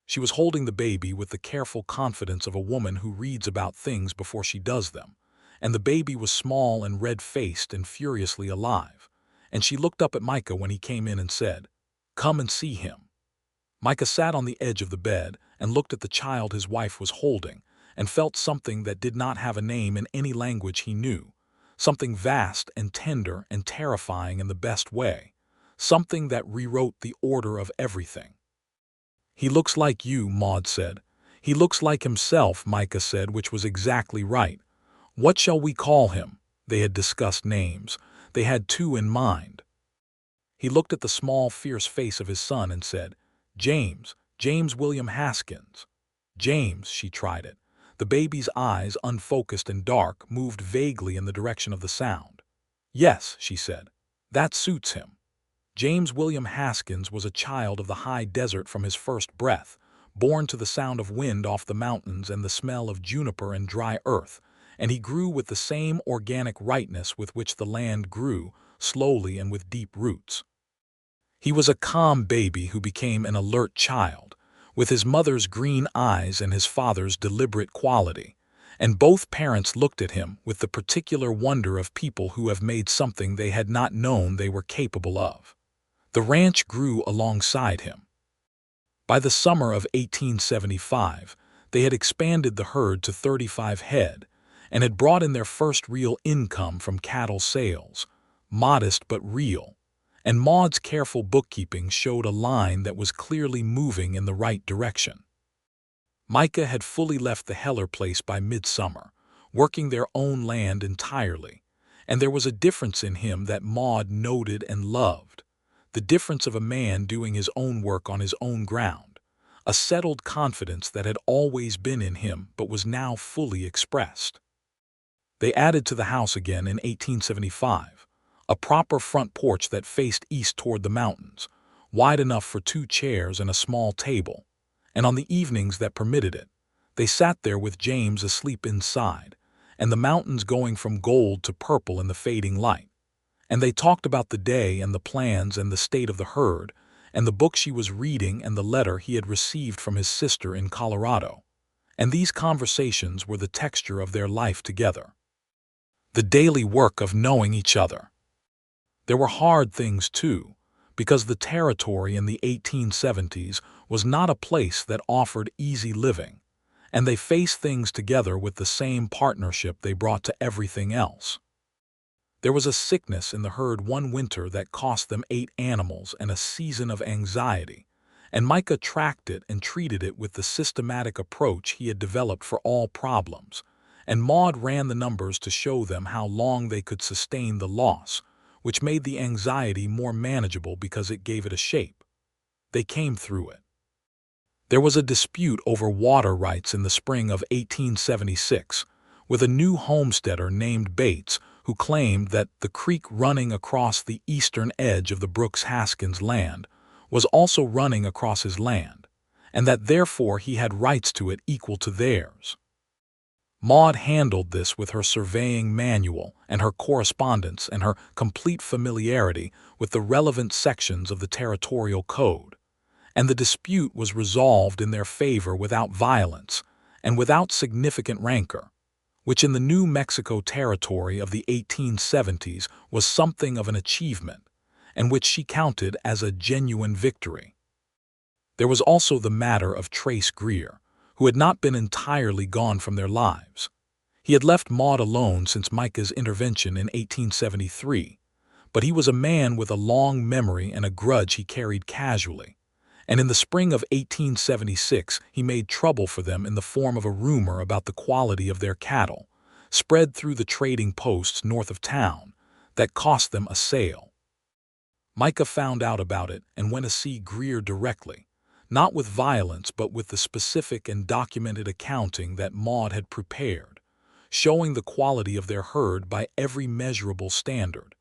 She was holding the baby with the careful confidence of a woman who reads about things before she does them, and the baby was small and red-faced and furiously alive, and she looked up at Micah when he came in and said, "Come and see him." Micah sat on the edge of the bed and looked at the child his wife was holding and felt something that did not have a name in any language he knew, something vast and tender and terrifying in the best way, something that rewrote the order of everything. "He looks like you," Maude said. "He looks like himself," Micah said, which was exactly right. "What shall we call him?" They had discussed names. They had two in mind. He looked at the small, fierce face of his son and said, James William Haskins." "James," she tried it. The baby's eyes, unfocused and dark, moved vaguely in the direction of the sound. "Yes," she said. "That suits him." James William Haskins was a child of the high desert from his first breath, born to the sound of wind off the mountains and the smell of juniper and dry earth, and he grew with the same organic rightness with which the land grew, slowly and with deep roots. He was a calm baby who became an alert child, with his mother's green eyes and his father's deliberate quality, and both parents looked at him with the particular wonder of people who have made something they had not known they were capable of. The ranch grew alongside him. By the summer of 1875, they had expanded the herd to 35 head and had brought in their first real income from cattle sales, modest but real, and Maude's careful bookkeeping showed a line that was clearly moving in the right direction. Micah had fully left the Heller place by midsummer, working their own land entirely, and there was a difference in him that Maude noted and loved. The difference of a man doing his own work on his own ground, a settled confidence that had always been in him but was now fully expressed. They added to the house again in 1875, a proper front porch that faced east toward the mountains, wide enough for 2 chairs and a small table, and on the evenings that permitted it, they sat there with James asleep inside, and the mountains going from gold to purple in the fading light. And they talked about the day and the plans and the state of the herd and the book she was reading and the letter he had received from his sister in Colorado. And these conversations were the texture of their life together. The daily work of knowing each other. There were hard things too, because the territory in the 1870s was not a place that offered easy living, and they faced things together with the same partnership they brought to everything else. There was a sickness in the herd one winter that cost them 8 animals and a season of anxiety, and Micah tracked it and treated it with the systematic approach he had developed for all problems, and Maude ran the numbers to show them how long they could sustain the loss, which made the anxiety more manageable because it gave it a shape. They came through it. There was a dispute over water rights in the spring of 1876, with a new homesteader named Bates who claimed that the creek running across the eastern edge of the Brooks Haskins land was also running across his land, and that therefore he had rights to it equal to theirs. Maude handled this with her surveying manual and her correspondence and her complete familiarity with the relevant sections of the territorial code, and the dispute was resolved in their favor without violence and without significant rancor, which in the New Mexico territory of the 1870s was something of an achievement, and which she counted as a genuine victory. There was also the matter of Trace Greer, who had not been entirely gone from their lives. He had left Maude alone since Micah's intervention in 1873, but he was a man with a long memory and a grudge he carried casually, and in the spring of 1876 he made trouble for them in the form of a rumor about the quality of their cattle, spread through the trading posts north of town, that cost them a sale. Micah found out about it and went to see Greer directly, not with violence but with the specific and documented accounting that Maude had prepared, showing the quality of their herd by every measurable standard,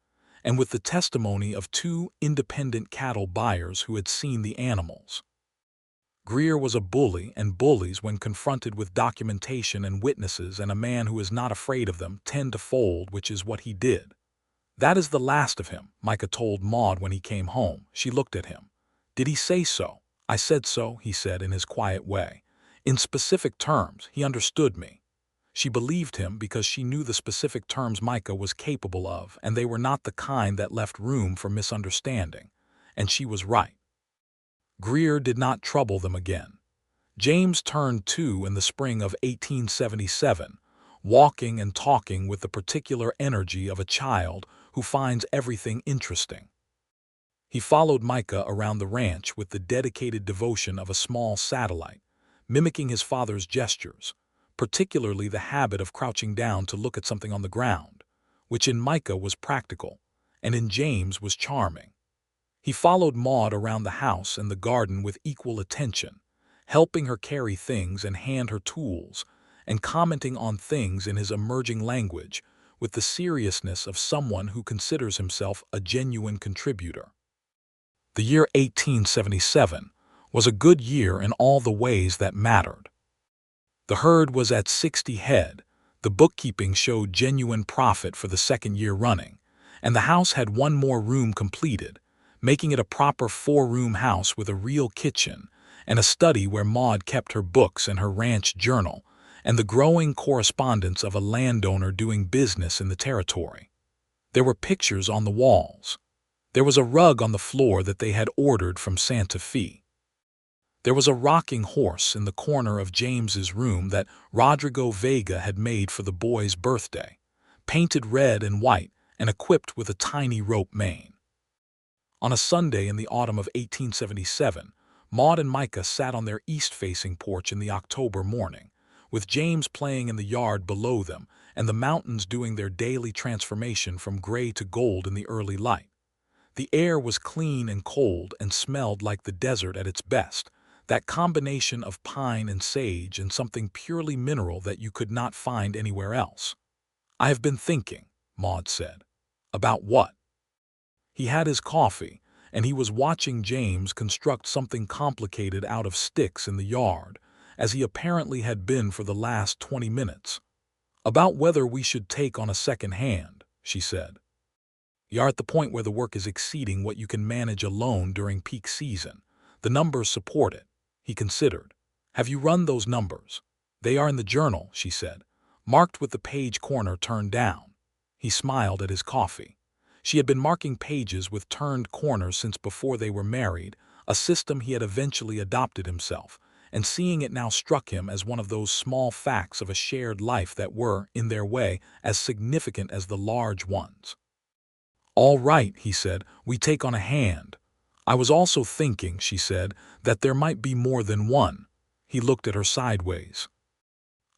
and with the testimony of two independent cattle buyers who had seen the animals. Greer was a bully, and bullies, when confronted with documentation and witnesses and a man who is not afraid of them, tend to fold, which is what he did. "That is the last of him," Micah told Maude when he came home. She looked at him. "Did he say so?" "I said so," he said in his quiet way. "In specific terms, he understood me." She believed him because she knew the specific terms Micah was capable of, and they were not the kind that left room for misunderstanding. And she was right. Greer did not trouble them again. James turned 2 in the spring of 1877, walking and talking with the particular energy of a child who finds everything interesting. He followed Micah around the ranch with the dedicated devotion of a small satellite, mimicking his father's gestures, particularly the habit of crouching down to look at something on the ground, which in Micah was practical, and in James was charming. He followed Maude around the house and the garden with equal attention, helping her carry things and hand her tools, and commenting on things in his emerging language with the seriousness of someone who considers himself a genuine contributor. The year 1877 was a good year in all the ways that mattered. The herd was at 60 head, the bookkeeping showed genuine profit for the second year running, and the house had one more room completed, making it a proper 4-room house with a real kitchen and a study where Maude kept her books and her ranch journal and the growing correspondence of a landowner doing business in the territory. There were pictures on the walls. There was a rug on the floor that they had ordered from Santa Fe. There was a rocking horse in the corner of James's room that Rodrigo Vega had made for the boy's birthday, painted red and white and equipped with a tiny rope mane. On a Sunday in the autumn of 1877, Maude and Micah sat on their east-facing porch in the October morning, with James playing in the yard below them and the mountains doing their daily transformation from gray to gold in the early light. The air was clean and cold and smelled like the desert at its best, that combination of pine and sage and something purely mineral that you could not find anywhere else. "I have been thinking," Maude said. "About what?" He had his coffee, and he was watching James construct something complicated out of sticks in the yard, as he apparently had been for the last 20 minutes. "About whether we should take on a second hand," she said. "You are at the point where the work is exceeding what you can manage alone during peak season. The numbers support it," he considered. "Have you run those numbers?" "They are in the journal," she said, "marked with the page corner turned down." He smiled at his coffee. She had been marking pages with turned corners since before they were married, a system he had eventually adopted himself, and seeing it now struck him as one of those small facts of a shared life that were, in their way, as significant as the large ones. "All right," he said, "we take on a hand." "I was also thinking," she said, "that there might be more than one." He looked at her sideways.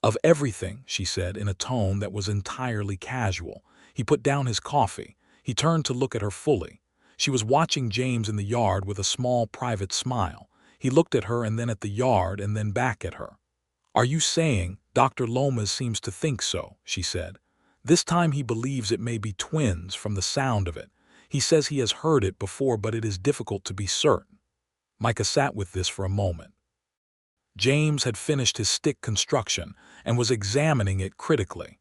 "Of everything," she said in a tone that was entirely casual. He put down his coffee. He turned to look at her fully. She was watching James in the yard with a small private smile. He looked at her and then at the yard and then back at her. "Are you saying, Dr. Lomas seems to think so," she said. "This time he believes it may be twins from the sound of it. He says he has heard it before, but it is difficult to be certain." Micah sat with this for a moment. James had finished his stick construction and was examining it critically.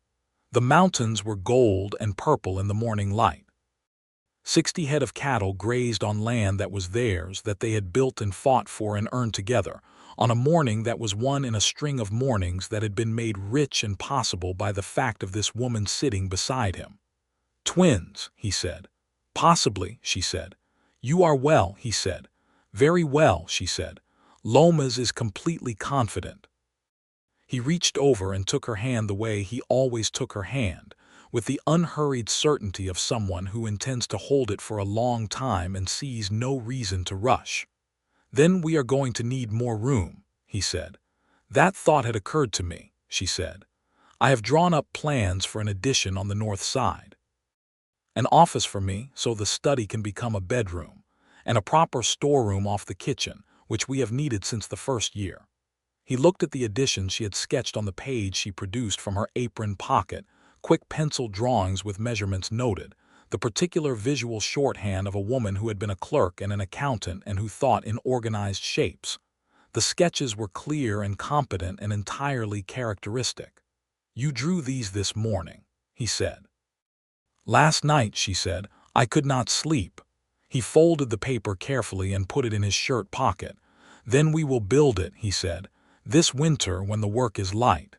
The mountains were gold and purple in the morning light. 60 head of cattle grazed on land that was theirs, that they had built and fought for and earned together, on a morning that was one in a string of mornings that had been made rich and possible by the fact of this woman sitting beside him. "Twins," he said. "Possibly," she said. "You are well," he said. "Very well," she said. "Lomas is completely confident." He reached over and took her hand the way he always took her hand, with the unhurried certainty of someone who intends to hold it for a long time and sees no reason to rush. "Then we are going to need more room," he said. "That thought had occurred to me," she said. "I have drawn up plans for an addition on the north side. An office for me, so the study can become a bedroom, and a proper storeroom off the kitchen, which we have needed since the first year." He looked at the additions she had sketched on the page she produced from her apron pocket, quick pencil drawings with measurements noted, the particular visual shorthand of a woman who had been a clerk and an accountant and who thought in organized shapes. The sketches were clear and competent and entirely characteristic. "You drew these this morning," he said. "Last night," she said, "I could not sleep." He folded the paper carefully and put it in his shirt pocket. "Then we will build it," he said, "this winter when the work is light."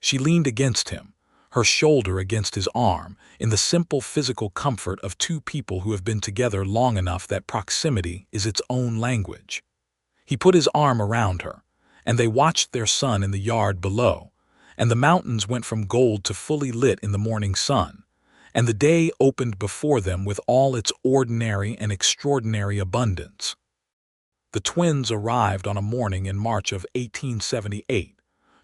She leaned against him, her shoulder against his arm, in the simple physical comfort of two people who have been together long enough that proximity is its own language. He put his arm around her, and they watched their son in the yard below, and the mountains went from gold to fully lit in the morning sun, and the day opened before them with all its ordinary and extraordinary abundance. The twins arrived on a morning in March of 1878,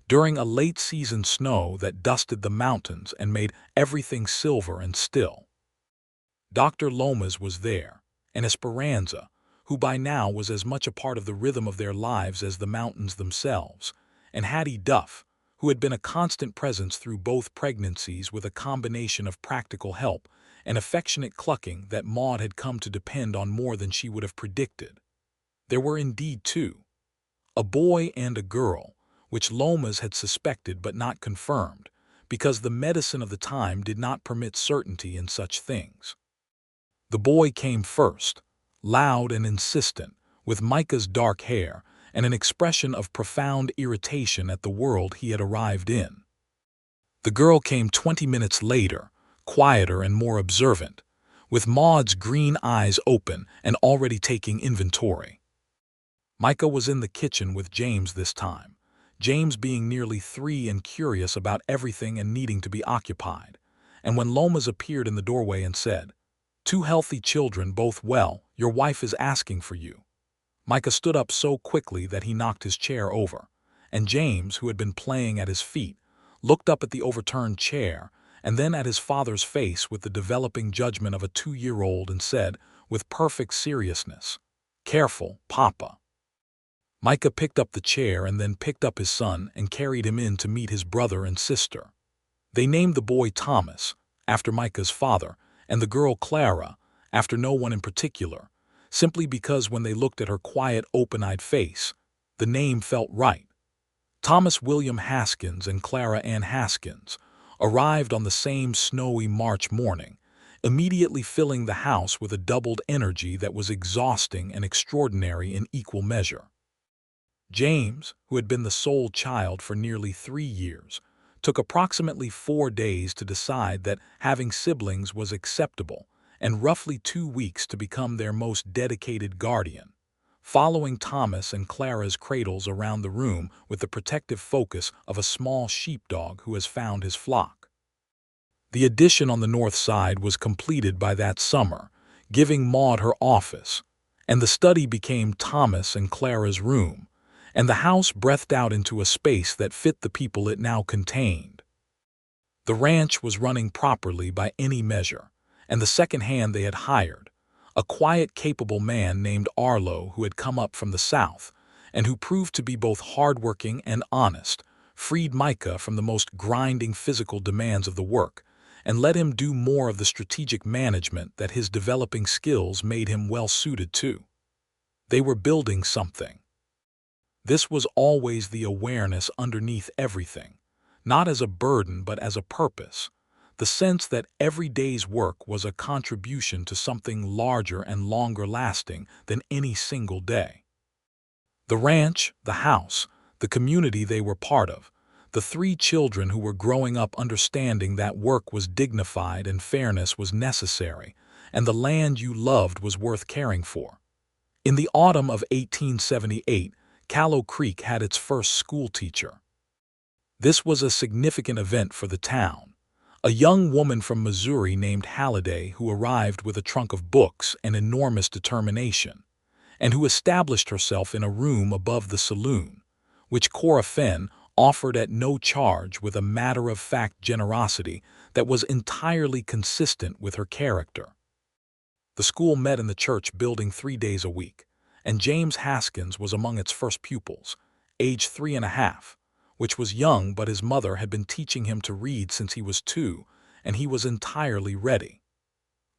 during a late-season snow that dusted the mountains and made everything silver and still. Dr. Lomas was there, and Esperanza, who by now was as much a part of the rhythm of their lives as the mountains themselves, and Hattie Duff, who had been a constant presence through both pregnancies with a combination of practical help and affectionate clucking that Maude had come to depend on more than she would have predicted. There were indeed two, a boy and a girl, which Lomas had suspected but not confirmed, because the medicine of the time did not permit certainty in such things. The boy came first, loud and insistent, with Micah's dark hair and an expression of profound irritation at the world he had arrived in. The girl came 20 minutes later, quieter and more observant, with Maude's green eyes open and already taking inventory. Micah was in the kitchen with James this time, James being nearly 3 and curious about everything and needing to be occupied, and when Lomas appeared in the doorway and said, "Two healthy children, both well, your wife is asking for you." Micah stood up so quickly that he knocked his chair over, and James, who had been playing at his feet, looked up at the overturned chair and then at his father's face with the developing judgment of a 2-year-old and said, with perfect seriousness, "Careful, Papa." Micah picked up the chair and then picked up his son and carried him in to meet his brother and sister. They named the boy Thomas, after Micah's father, and the girl Clara, after no one in particular, simply because when they looked at her quiet, open-eyed face, the name felt right. Thomas William Haskins and Clara Ann Haskins arrived on the same snowy March morning, immediately filling the house with a doubled energy that was exhausting and extraordinary in equal measure. James, who had been the sole child for nearly 3 years, took approximately 4 days to decide that having siblings was acceptable and roughly 2 weeks to become their most dedicated guardian, following Thomas and Clara's cradles around the room with the protective focus of a small sheepdog who has found his flock. The addition on the north side was completed by that summer, giving Maude her office, and the study became Thomas and Clara's room, and the house breathed out into a space that fit the people it now contained. The ranch was running properly by any measure, and the second hand they had hired, a quiet, capable man named Arlo who had come up from the south, and who proved to be both hardworking and honest, freed Micah from the most grinding physical demands of the work, and let him do more of the strategic management that his developing skills made him well suited to. They were building something. This was always the awareness underneath everything, not as a burden but as a purpose, the sense that every day's work was a contribution to something larger and longer lasting than any single day. The ranch, the house, the community they were part of, the 3 children who were growing up understanding that work was dignified and fairness was necessary, and the land you loved was worth caring for. In the autumn of 1878, Callow Creek had its first school teacher. This was a significant event for the town. A young woman from Missouri named Halliday who arrived with a trunk of books and enormous determination, and who established herself in a room above the saloon, which Cora Fenn offered at no charge with a matter-of-fact generosity that was entirely consistent with her character. The school met in the church building 3 days a week, and James Haskins was among its first pupils, age 3.5, which was young, but his mother had been teaching him to read since he was 2, and he was entirely ready.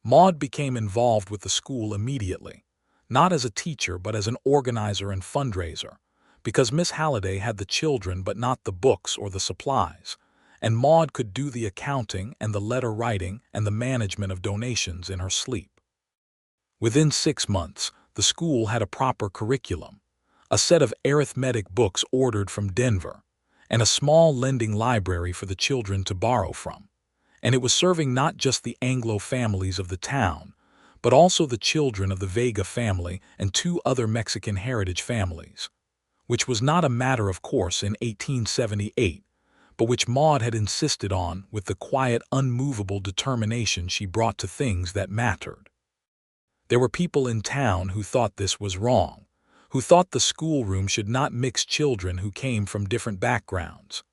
Maude became involved with the school immediately, not as a teacher but as an organizer and fundraiser, because Miss Halliday had the children but not the books or the supplies, and Maude could do the accounting and the letter writing and the management of donations in her sleep. Within 6 months, the school had a proper curriculum, a set of arithmetic books ordered from Denver, and a small lending library for the children to borrow from. And it was serving not just the Anglo families of the town, but also the children of the Vega family and 2 other Mexican heritage families, which was not a matter of course in 1878, but which Maude had insisted on with the quiet, unmovable determination she brought to things that mattered. There were people in town who thought this was wrong, who thought the schoolroom should not mix children who came from different backgrounds.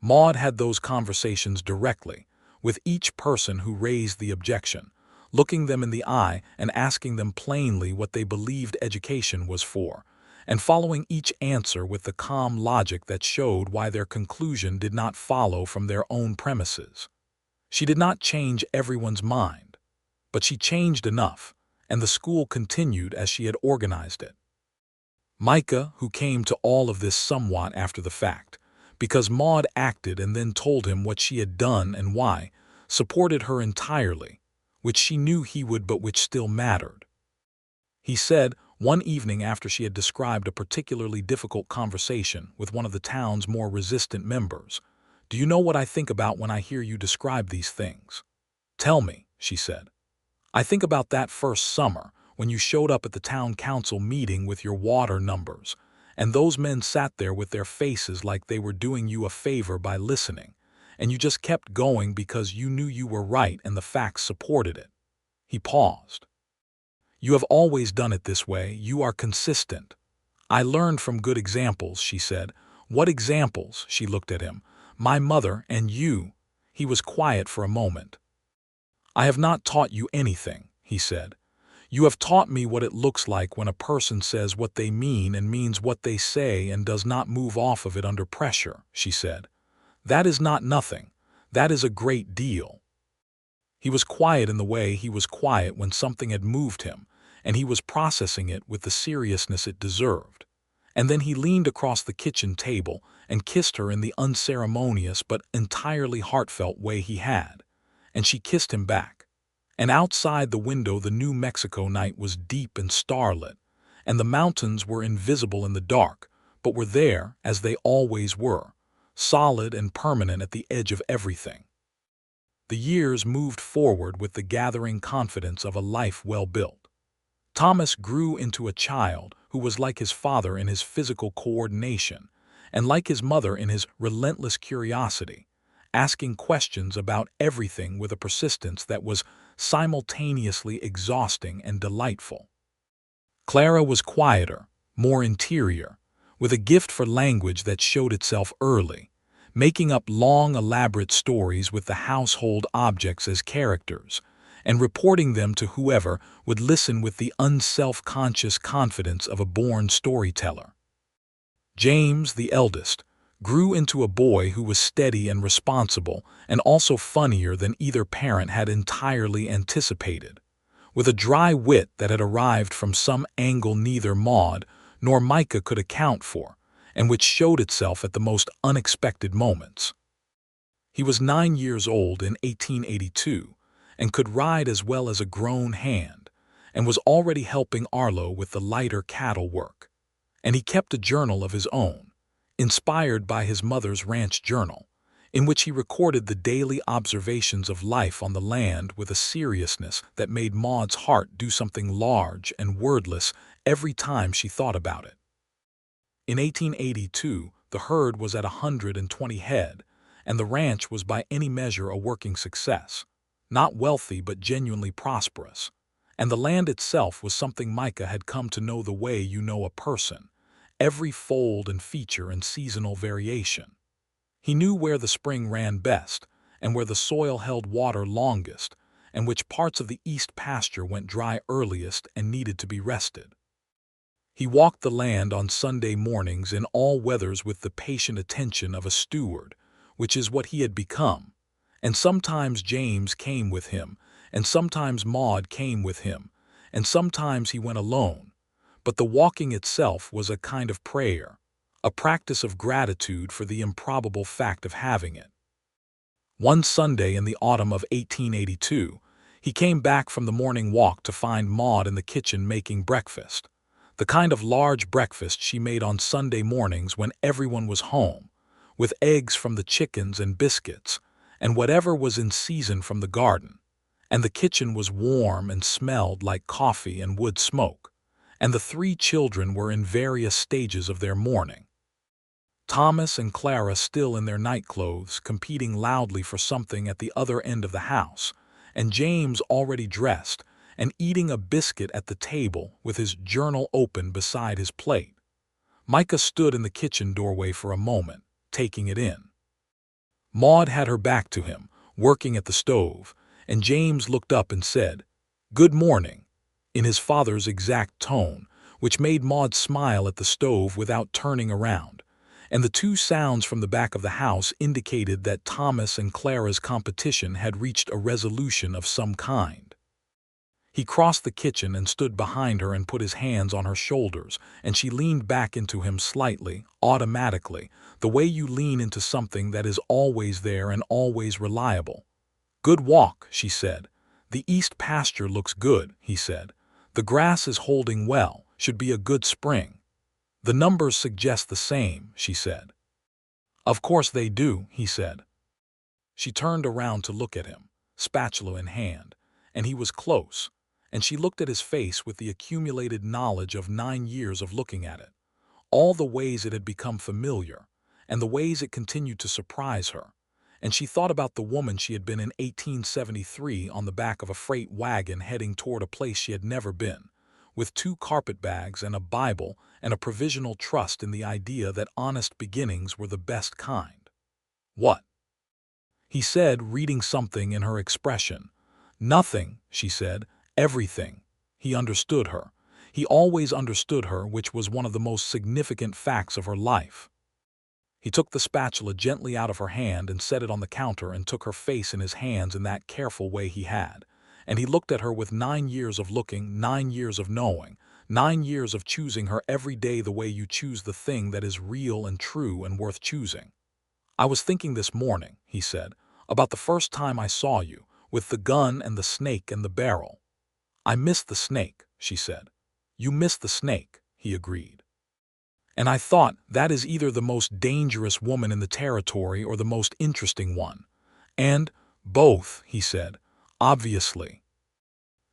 Maude had those conversations directly with each person who raised the objection, looking them in the eye and asking them plainly what they believed education was for, and following each answer with the calm logic that showed why their conclusion did not follow from their own premises. She did not change everyone's mind, but she changed enough, and the school continued as she had organized it. Micah, who came to all of this somewhat after the fact, because Maude acted and then told him what she had done and why, supported her entirely, which she knew he would but which still mattered. He said, one evening after she had described a particularly difficult conversation with one of the town's more resistant members, "Do you know what I think about when I hear you describe these things?" "Tell me," she said. "I think about that first summer when you showed up at the town council meeting with your water numbers, and those men sat there with their faces like they were doing you a favor by listening, and you just kept going because you knew you were right and the facts supported it." He paused. "You have always done it this way. You are consistent." "I learned from good examples," she said. "What examples?" She looked at him. "My mother and you." He was quiet for a moment. "I have not taught you anything," he said. "You have taught me what it looks like when a person says what they mean and means what they say and does not move off of it under pressure," she said. "That is not nothing. That is a great deal." He was quiet in the way he was quiet when something had moved him, and he was processing it with the seriousness it deserved. And then he leaned across the kitchen table and kissed her in the unceremonious but entirely heartfelt way he had, and she kissed him back. And outside the window the New Mexico night was deep and starlit, and the mountains were invisible in the dark, but were there, as they always were, solid and permanent at the edge of everything. The years moved forward with the gathering confidence of a life well built. Thomas grew into a child who was like his father in his physical coordination, and like his mother in his relentless curiosity, asking questions about everything with a persistence that was simultaneously exhausting and delightful. Clara was quieter, more interior, with a gift for language that showed itself early, making up long, elaborate stories with the household objects as characters, and reporting them to whoever would listen with the unself-conscious confidence of a born storyteller. James, the eldest, grew into a boy who was steady and responsible and also funnier than either parent had entirely anticipated, with a dry wit that had arrived from some angle neither Maude nor Micah could account for, and which showed itself at the most unexpected moments. He was 9 years old in 1882 and could ride as well as a grown hand, and was already helping Arlo with the lighter cattle work. And he kept a journal of his own, inspired by his mother's ranch journal, in which he recorded the daily observations of life on the land with a seriousness that made Maude's heart do something large and wordless every time she thought about it. In 1882, the herd was at 120 head, and the ranch was by any measure a working success, not wealthy but genuinely prosperous, and the land itself was something Micah had come to know the way you know a person, every fold and feature and seasonal variation. He knew where the spring ran best, and where the soil held water longest, and which parts of the east pasture went dry earliest and needed to be rested. He walked the land on Sunday mornings in all weathers with the patient attention of a steward, which is what he had become, and sometimes James came with him, and sometimes Maude came with him, and sometimes he went alone. But the walking itself was a kind of prayer, a practice of gratitude for the improbable fact of having it. One Sunday in the autumn of 1882, he came back from the morning walk to find Maude in the kitchen making breakfast, the kind of large breakfast she made on Sunday mornings when everyone was home, with eggs from the chickens and biscuits, and whatever was in season from the garden. And the kitchen was warm and smelled like coffee and wood smoke, and the three children were in various stages of their mourning. Thomas and Clara still in their nightclothes, competing loudly for something at the other end of the house, and James already dressed and eating a biscuit at the table with his journal open beside his plate. Micah stood in the kitchen doorway for a moment, taking it in. Maude had her back to him, working at the stove, and James looked up and said, "Good morning," in his father's exact tone, which made Maude smile at the stove without turning around, and the two sounds from the back of the house indicated that Thomas and Clara's competition had reached a resolution of some kind. He crossed the kitchen and stood behind her and put his hands on her shoulders, and she leaned back into him slightly, automatically, the way you lean into something that is always there and always reliable. "Good walk," she said. "The east pasture looks good," he said. "The grass is holding well, should be a good spring." "The numbers suggest the same," she said. "Of course they do," he said. She turned around to look at him, spatula in hand, and he was close, and she looked at his face with the accumulated knowledge of 9 years of looking at it, all the ways it had become familiar, and the ways it continued to surprise her, and she thought about the woman she had been in 1873 on the back of a freight wagon heading toward a place she had never been, with 2 carpetbags and a Bible and a provisional trust in the idea that honest beginnings were the best kind. "What?" he said, reading something in her expression. "Nothing," she said. "Everything." He understood her. He always understood her, which was one of the most significant facts of her life. He took the spatula gently out of her hand and set it on the counter and took her face in his hands in that careful way he had. And he looked at her with 9 years of looking, 9 years of knowing, 9 years of choosing her every day the way you choose the thing that is real and true and worth choosing. "I was thinking this morning," he said, "about the first time I saw you, with the gun and the snake and the barrel." "I missed the snake," she said. "You missed the snake," he agreed. "And I thought, that is either the most dangerous woman in the territory or the most interesting one. And both," he said, "obviously."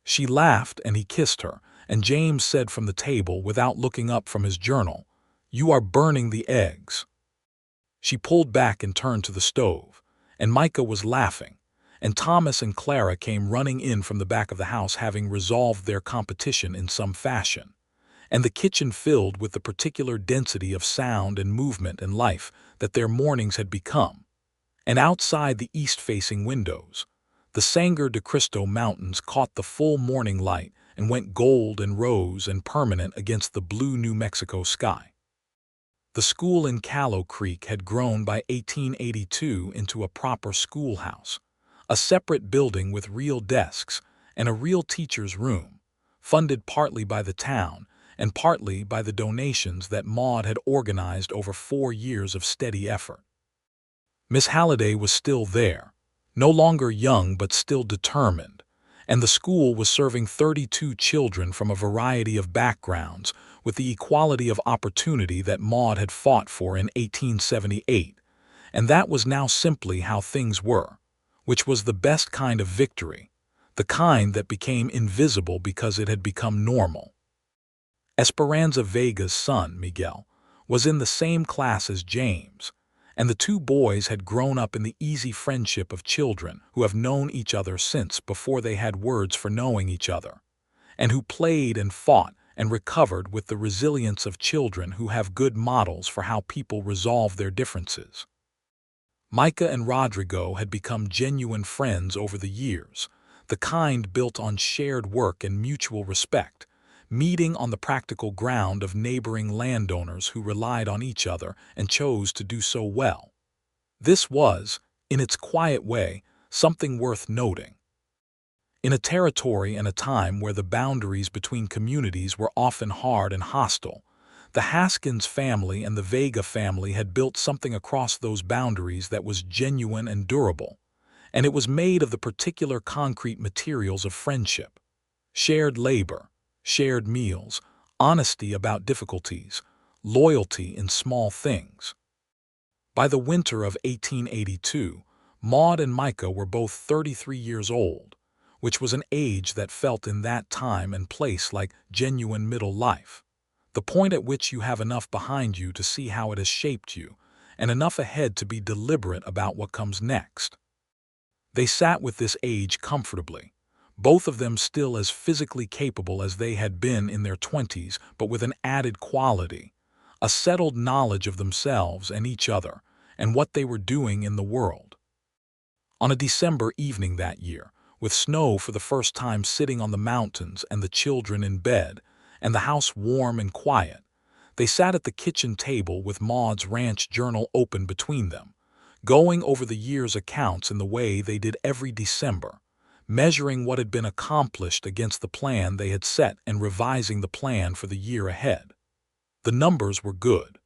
She laughed and he kissed her, and James said from the table, without looking up from his journal, "You are burning the eggs." She pulled back and turned to the stove, and Micah was laughing, and Thomas and Clara came running in from the back of the house, having resolved their competition in some fashion, and the kitchen filled with the particular density of sound and movement and life that their mornings had become. And outside the east-facing windows, the Sangre de Cristo Mountains caught the full morning light and went gold and rose and permanent against the blue New Mexico sky. The school in Callow Creek had grown by 1882 into a proper schoolhouse, a separate building with real desks and a real teacher's room, funded partly by the town and partly by the donations that Maude had organized over 4 years of steady effort. Miss Halliday was still there, no longer young but still determined, and the school was serving 32 children from a variety of backgrounds with the equality of opportunity that Maude had fought for in 1878, and that was now simply how things were, which was the best kind of victory, the kind that became invisible because it had become normal. Esperanza Vega's son, Miguel, was in the same class as James, and the 2 boys had grown up in the easy friendship of children who have known each other since before they had words for knowing each other, and who played and fought and recovered with the resilience of children who have good models for how people resolve their differences. Micah and Rodrigo had become genuine friends over the years, the kind built on shared work and mutual respect, meeting on the practical ground of neighboring landowners who relied on each other and chose to do so well. This was, in its quiet way, something worth noting. In a territory and a time where the boundaries between communities were often hard and hostile, the Haskins family and the Vega family had built something across those boundaries that was genuine and durable, and it was made of the particular concrete materials of friendship. Shared labor, shared meals, honesty about difficulties, loyalty in small things. By the winter of 1882, Maude and Micah were both 33 years old, which was an age that felt in that time and place like genuine middle life, the point at which you have enough behind you to see how it has shaped you, and enough ahead to be deliberate about what comes next. They sat with this age comfortably, both of them still as physically capable as they had been in their 20s, but with an added quality, a settled knowledge of themselves and each other, and what they were doing in the world. On a December evening that year, with snow for the first time sitting on the mountains and the children in bed, and the house warm and quiet, they sat at the kitchen table with Maude's ranch journal open between them, going over the year's accounts in the way they did every December, measuring what had been accomplished against the plan they had set and revising the plan for the year ahead. The numbers were good.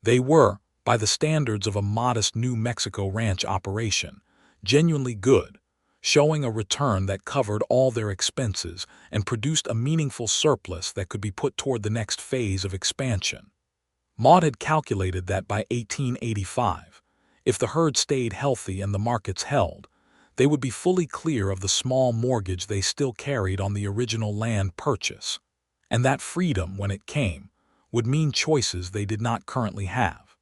They were, by the standards of a modest New Mexico ranch operation, genuinely good, showing a return that covered all their expenses and produced a meaningful surplus that could be put toward the next phase of expansion. Maude had calculated that by 1885, if the herd stayed healthy and the markets held, they would be fully clear of the small mortgage they still carried on the original land purchase, and that freedom, when it came, would mean choices they did not currently have.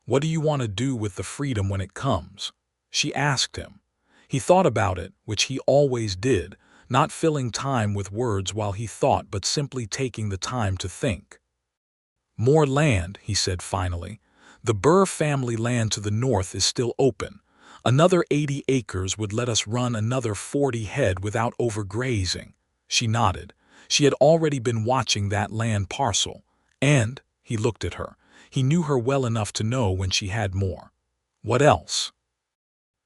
"What do you want to do with the freedom when it comes?" she asked him. He thought about it, which he always did, not filling time with words while he thought but simply taking the time to think. "More land," he said finally. "The Burr family land to the north is still open. Another 80 acres would let us run another 40 head without overgrazing." She nodded. She had already been watching that land parcel, and, he looked at her, he knew her well enough to know when she had more. "What else?"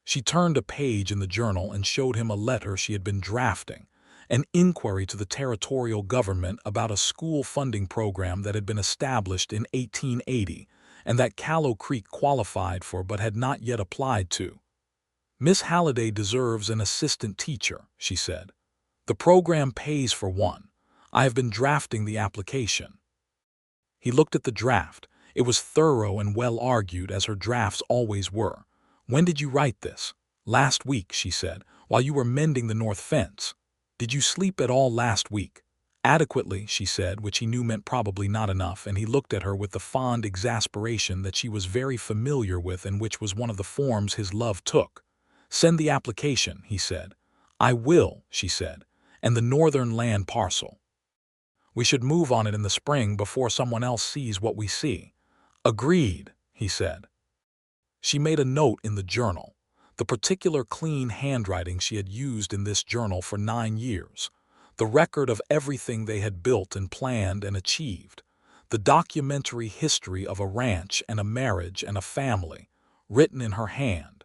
She turned a page in the journal and showed him a letter she had been drafting, an inquiry to the territorial government about a school funding program that had been established in 1880 and that Callow Creek qualified for but had not yet applied to. "Miss Halliday deserves an assistant teacher," she said. "The program pays for one. I have been drafting the application." He looked at the draft. It was thorough and well argued, as her drafts always were. "When did you write this?" "Last week," she said, "while you were mending the north fence." "Did you sleep at all last week?" "Adequately," she said, which he knew meant probably not enough, and he looked at her with the fond exasperation that she was very familiar with and which was one of the forms his love took. "Send the application," he said. "I will," she said, "and the northern land parcel. We should move on it in the spring before someone else sees what we see." "Agreed," he said. She made a note in the journal, the particular clean handwriting she had used in this journal for 9 years, the record of everything they had built and planned and achieved, the documentary history of a ranch and a marriage and a family, written in her hand,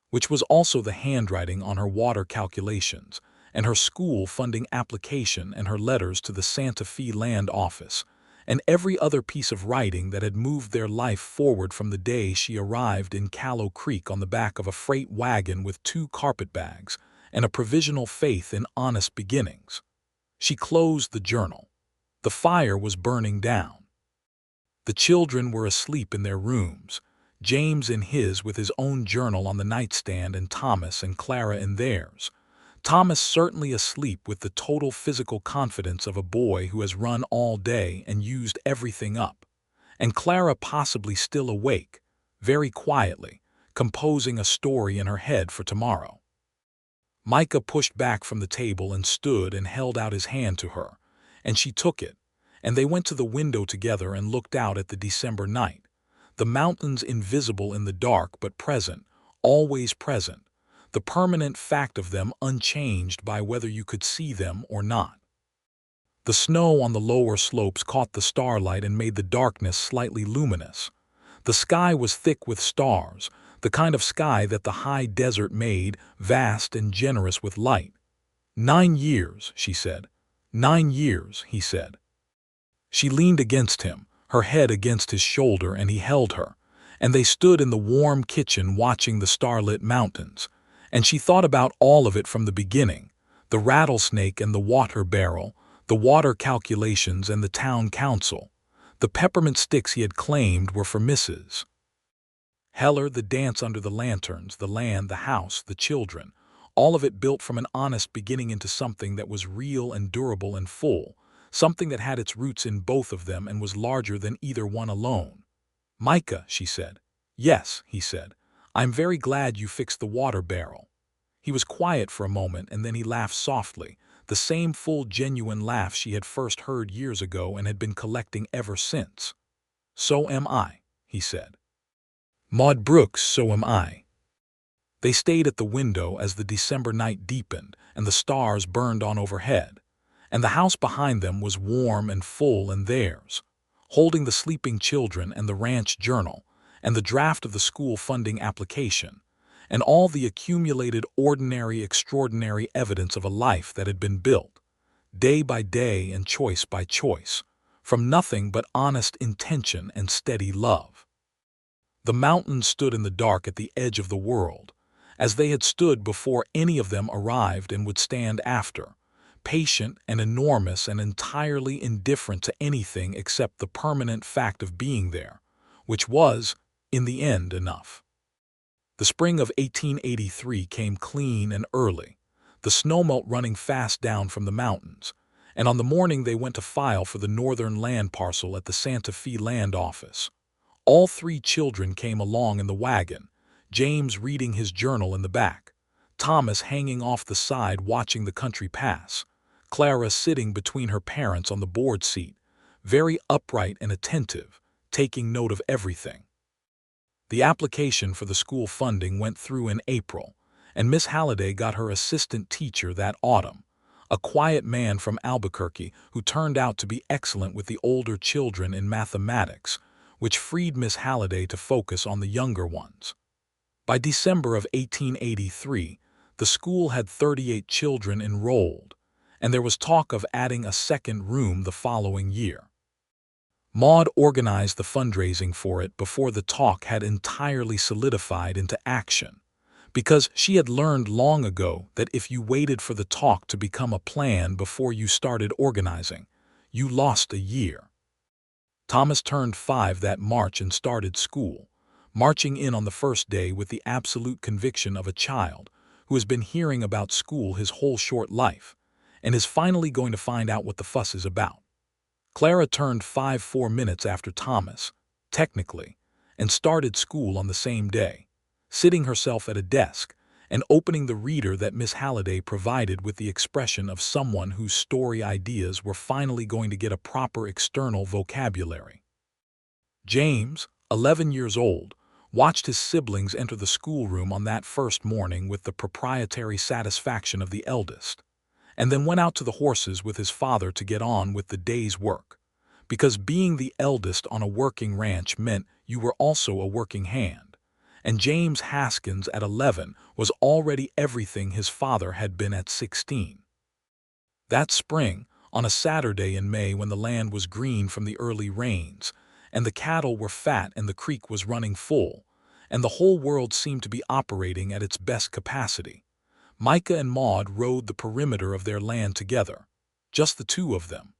which was also the handwriting on her water calculations and her school funding application and her letters to the Santa Fe land office, and every other piece of writing that had moved their life forward from the day she arrived in Callow Creek on the back of a freight wagon with 2 carpetbags and a provisional faith in honest beginnings. She closed the journal. The fire was burning down. The children were asleep in their rooms, James in his with his own journal on the nightstand and Thomas and Clara in theirs. Thomas certainly asleep with the total physical confidence of a boy who has run all day and used everything up, and Clara possibly still awake, very quietly, composing a story in her head for tomorrow. Micah pushed back from the table and stood and held out his hand to her, and she took it, and they went to the window together and looked out at the December night, the mountains invisible in the dark but present, always present, the permanent fact of them unchanged by whether you could see them or not. The snow on the lower slopes caught the starlight and made the darkness slightly luminous. The sky was thick with stars, the kind of sky that the high desert made vast and generous with light. 9 years, she said. 9 years, he said. She leaned against him, her head against his shoulder, and he held her, and they stood in the warm kitchen watching the starlit mountains, and she thought about all of it from the beginning, the rattlesnake and the water barrel, the water calculations and the town council. The peppermint sticks he had claimed were for Mrs. Heller, the dance under the lanterns, the land, the house, the children, all of it built from an honest beginning into something that was real and durable and full, something that had its roots in both of them and was larger than either one alone. "Micah," she said. "Yes," he said. "I'm very glad you fixed the water barrel." He was quiet for a moment, and then he laughed softly, the same full, genuine laugh she had first heard years ago and had been collecting ever since. "So am I," he said. "Maude Brooks, so am I." They stayed at the window as the December night deepened and the stars burned on overhead, and the house behind them was warm and full, and theirs, holding the sleeping children and the ranch journal and the draft of the school funding application, and all the accumulated ordinary, extraordinary evidence of a life that had been built, day by day and choice by choice, from nothing but honest intention and steady love. The mountains stood in the dark at the edge of the world, as they had stood before any of them arrived and would stand after, patient and enormous and entirely indifferent to anything except the permanent fact of being there, which was, in the end, enough. The spring of 1883 came clean and early, the snowmelt running fast down from the mountains, and on the morning they went to file for the northern land parcel at the Santa Fe land office. All 3 children came along in the wagon, James reading his journal in the back, Thomas hanging off the side watching the country pass, Clara sitting between her parents on the board seat, very upright and attentive, taking note of everything. The application for the school funding went through in April, and Miss Halliday got her assistant teacher that autumn, a quiet man from Albuquerque who turned out to be excellent with the older children in mathematics, which freed Miss Halliday to focus on the younger ones. By December of 1883, the school had 38 children enrolled, and there was talk of adding a second room the following year. Maude organized the fundraising for it before the talk had entirely solidified into action, because she had learned long ago that if you waited for the talk to become a plan before you started organizing, you lost a year. Thomas turned 5 that March and started school, marching in on the first day with the absolute conviction of a child who has been hearing about school his whole short life and is finally going to find out what the fuss is about. Clara turned 5 4 minutes after Thomas, technically, and started school on the same day, sitting herself at a desk and opening the reader that Miss Halliday provided with the expression of someone whose story ideas were finally going to get a proper external vocabulary. James, 11 years old, watched his siblings enter the schoolroom on that first morning with the proprietary satisfaction of the eldest, and then went out to the horses with his father to get on with the day's work, because being the eldest on a working ranch meant you were also a working hand, and James Haskins at 11 was already everything his father had been at 16. That spring, on a Saturday in May when the land was green from the early rains, and the cattle were fat and the creek was running full, and the whole world seemed to be operating at its best capacity, Micah and Maude rode the perimeter of their land together, just the 2 of them,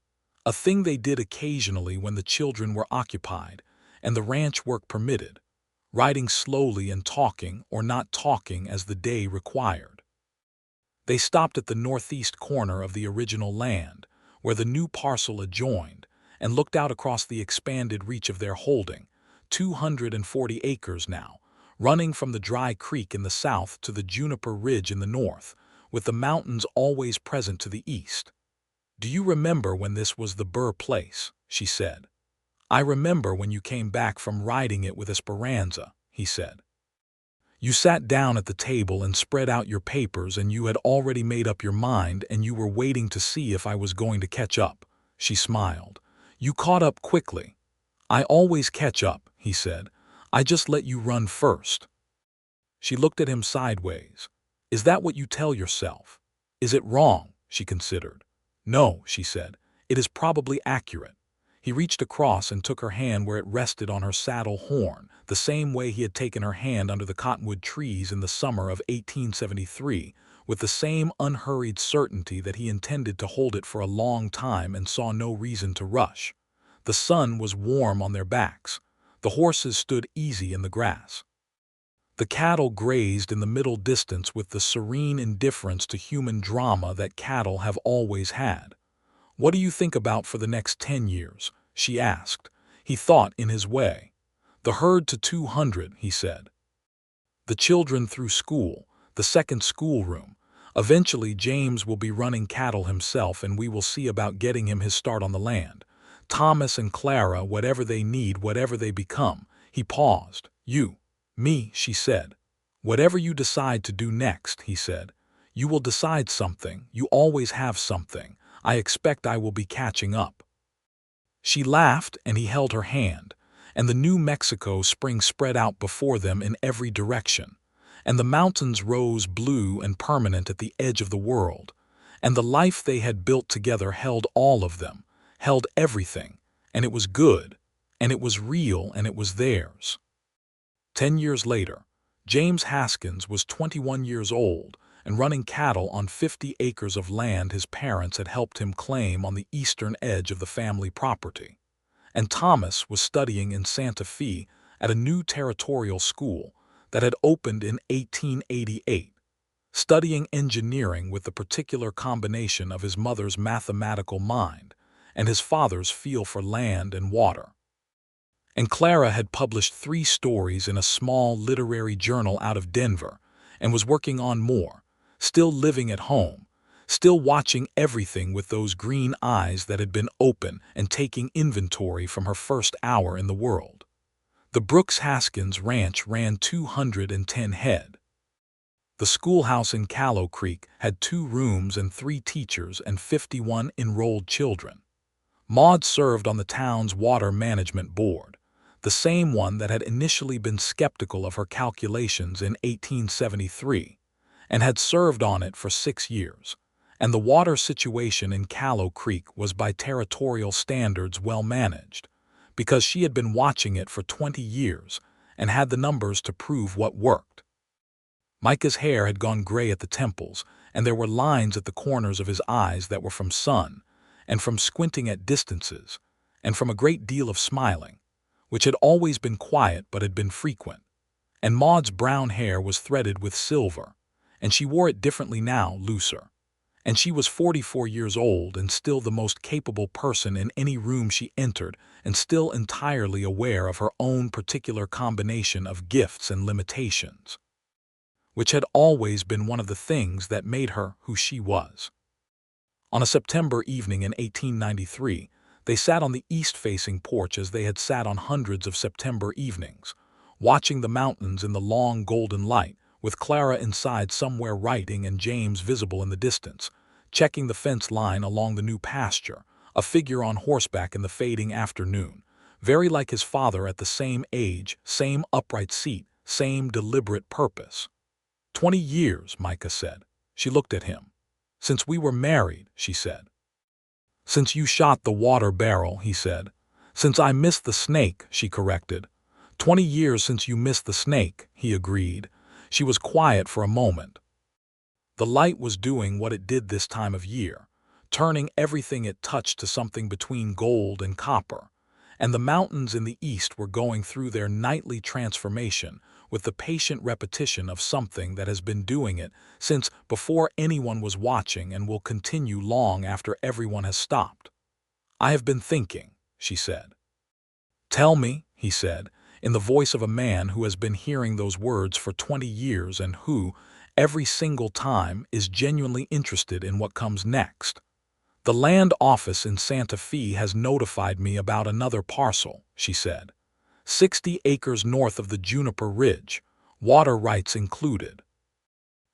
a thing they did occasionally when the children were occupied and the ranch work permitted, riding slowly and talking or not talking as the day required. They stopped at the northeast corner of the original land, where the new parcel adjoined, and looked out across the expanded reach of their holding, 240 acres now, running from the dry creek in the south to the Juniper Ridge in the north, with the mountains always present to the east. "Do you remember when this was the Burr place?" she said. "I remember when you came back from riding it with Esperanza," he said. "You sat down at the table and spread out your papers, and you had already made up your mind, and you were waiting to see if I was going to catch up." She smiled. "You caught up quickly." "I always catch up," he said. "I just let you run first." She looked at him sideways. "Is that what you tell yourself? Is it wrong?" she considered. "No," she said. "It is probably accurate." He reached across and took her hand where it rested on her saddle horn, the same way he had taken her hand under the cottonwood trees in the summer of 1873, with the same unhurried certainty that he intended to hold it for a long time and saw no reason to rush. The sun was warm on their backs. The horses stood easy in the grass. The cattle grazed in the middle distance with the serene indifference to human drama that cattle have always had. "What do you think about for the next 10 years?" she asked. He thought in his way. "The herd to 200, he said. "The children through school, the second schoolroom. Eventually James will be running cattle himself and we will see about getting him his start on the land. Thomas and Clara, whatever they need, whatever they become." He paused. "You." "Me," she said. "Whatever you decide to do next," he said. "You will decide something. You always have something. I expect I will be catching up." She laughed and he held her hand, and the New Mexico spring spread out before them in every direction, and the mountains rose blue and permanent at the edge of the world, and the life they had built together held all of them, held everything, and it was good, and it was real, and it was theirs. 10 years later, James Haskins was 21 years old and running cattle on 50 acres of land his parents had helped him claim on the eastern edge of the family property. And Thomas was studying in Santa Fe at a new territorial school that had opened in 1888, studying engineering with the particular combination of his mother's mathematical mind and his father's feel for land and water. And Clara had published 3 stories in a small literary journal out of Denver and was working on more, still living at home, still watching everything with those green eyes that had been open and taking inventory from her first hour in the world. The Brooks Haskins ranch ran 210 head. The schoolhouse in Callow Creek had 2 rooms and 3 teachers and 51 enrolled children. Maude served on the town's water management board, the same one that had initially been skeptical of her calculations in 1873, and had served on it for 6 years, and the water situation in Callow Creek was by territorial standards well managed, because she had been watching it for 20 years and had the numbers to prove what worked. Micah's hair had gone gray at the temples, and there were lines at the corners of his eyes that were from sun, and from squinting at distances, and from a great deal of smiling, which had always been quiet but had been frequent. And Maude's brown hair was threaded with silver, and she wore it differently now, looser. And she was 44 years old and still the most capable person in any room she entered, and still entirely aware of her own particular combination of gifts and limitations, which had always been one of the things that made her who she was. On a September evening in 1893, they sat on the east-facing porch as they had sat on hundreds of September evenings, watching the mountains in the long golden light, with Clara inside somewhere writing and James visible in the distance, checking the fence line along the new pasture, a figure on horseback in the fading afternoon, very like his father at the same age, same upright seat, same deliberate purpose. 20 years, Micah said. She looked at him. "Since we were married," she said. "Since you shot the water barrel," he said. "Since I missed the snake," she corrected. 20 years since you missed the snake," he agreed. She was quiet for a moment. The light was doing what it did this time of year, turning everything it touched to something between gold and copper, and the mountains in the east were going through their nightly transformation with the patient repetition of something that has been doing it since before anyone was watching and will continue long after everyone has stopped. "I have been thinking," she said. "Tell me," he said, in the voice of a man who has been hearing those words for 20 years and who, every single time, is genuinely interested in what comes next. "The land office in Santa Fe has notified me about another parcel," she said. 60 acres north of the Juniper Ridge, water rights included.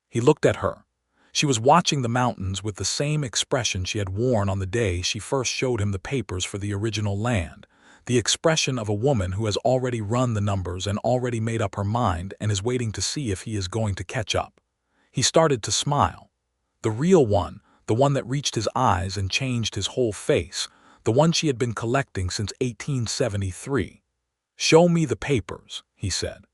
He looked at her. She was watching the mountains with the same expression she had worn on the day she first showed him the papers for the original land, the expression of a woman who has already run the numbers and already made up her mind and is waiting to see if he is going to catch up. He started to smile. The real one, the one that reached his eyes and changed his whole face, the one she had been collecting since 1873. "Show me the papers," he said.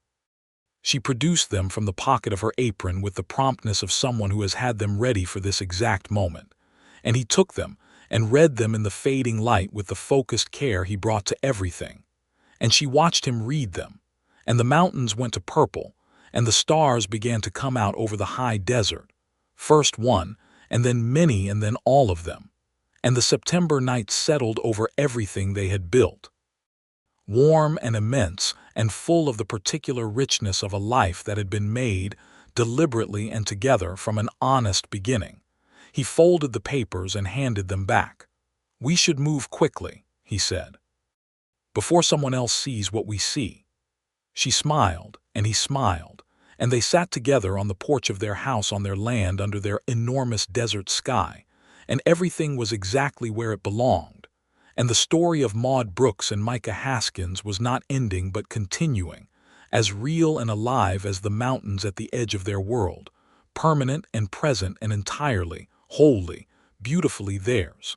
She produced them from the pocket of her apron with the promptness of someone who has had them ready for this exact moment. And he took them and read them in the fading light with the focused care he brought to everything. And she watched him read them, and the mountains went to purple, and the stars began to come out over the high desert, first one, and then many, and then all of them. And the September night settled over everything they had built, warm and immense and full of the particular richness of a life that had been made deliberately and together from an honest beginning. He folded the papers and handed them back. "We should move quickly," he said, "before someone else sees what we see." She smiled, and he smiled, and they sat together on the porch of their house on their land under their enormous desert sky, and everything was exactly where it belonged. And the story of Maude Brooks and Micah Haskins was not ending but continuing, as real and alive as the mountains at the edge of their world, permanent and present and entirely, wholly, beautifully theirs.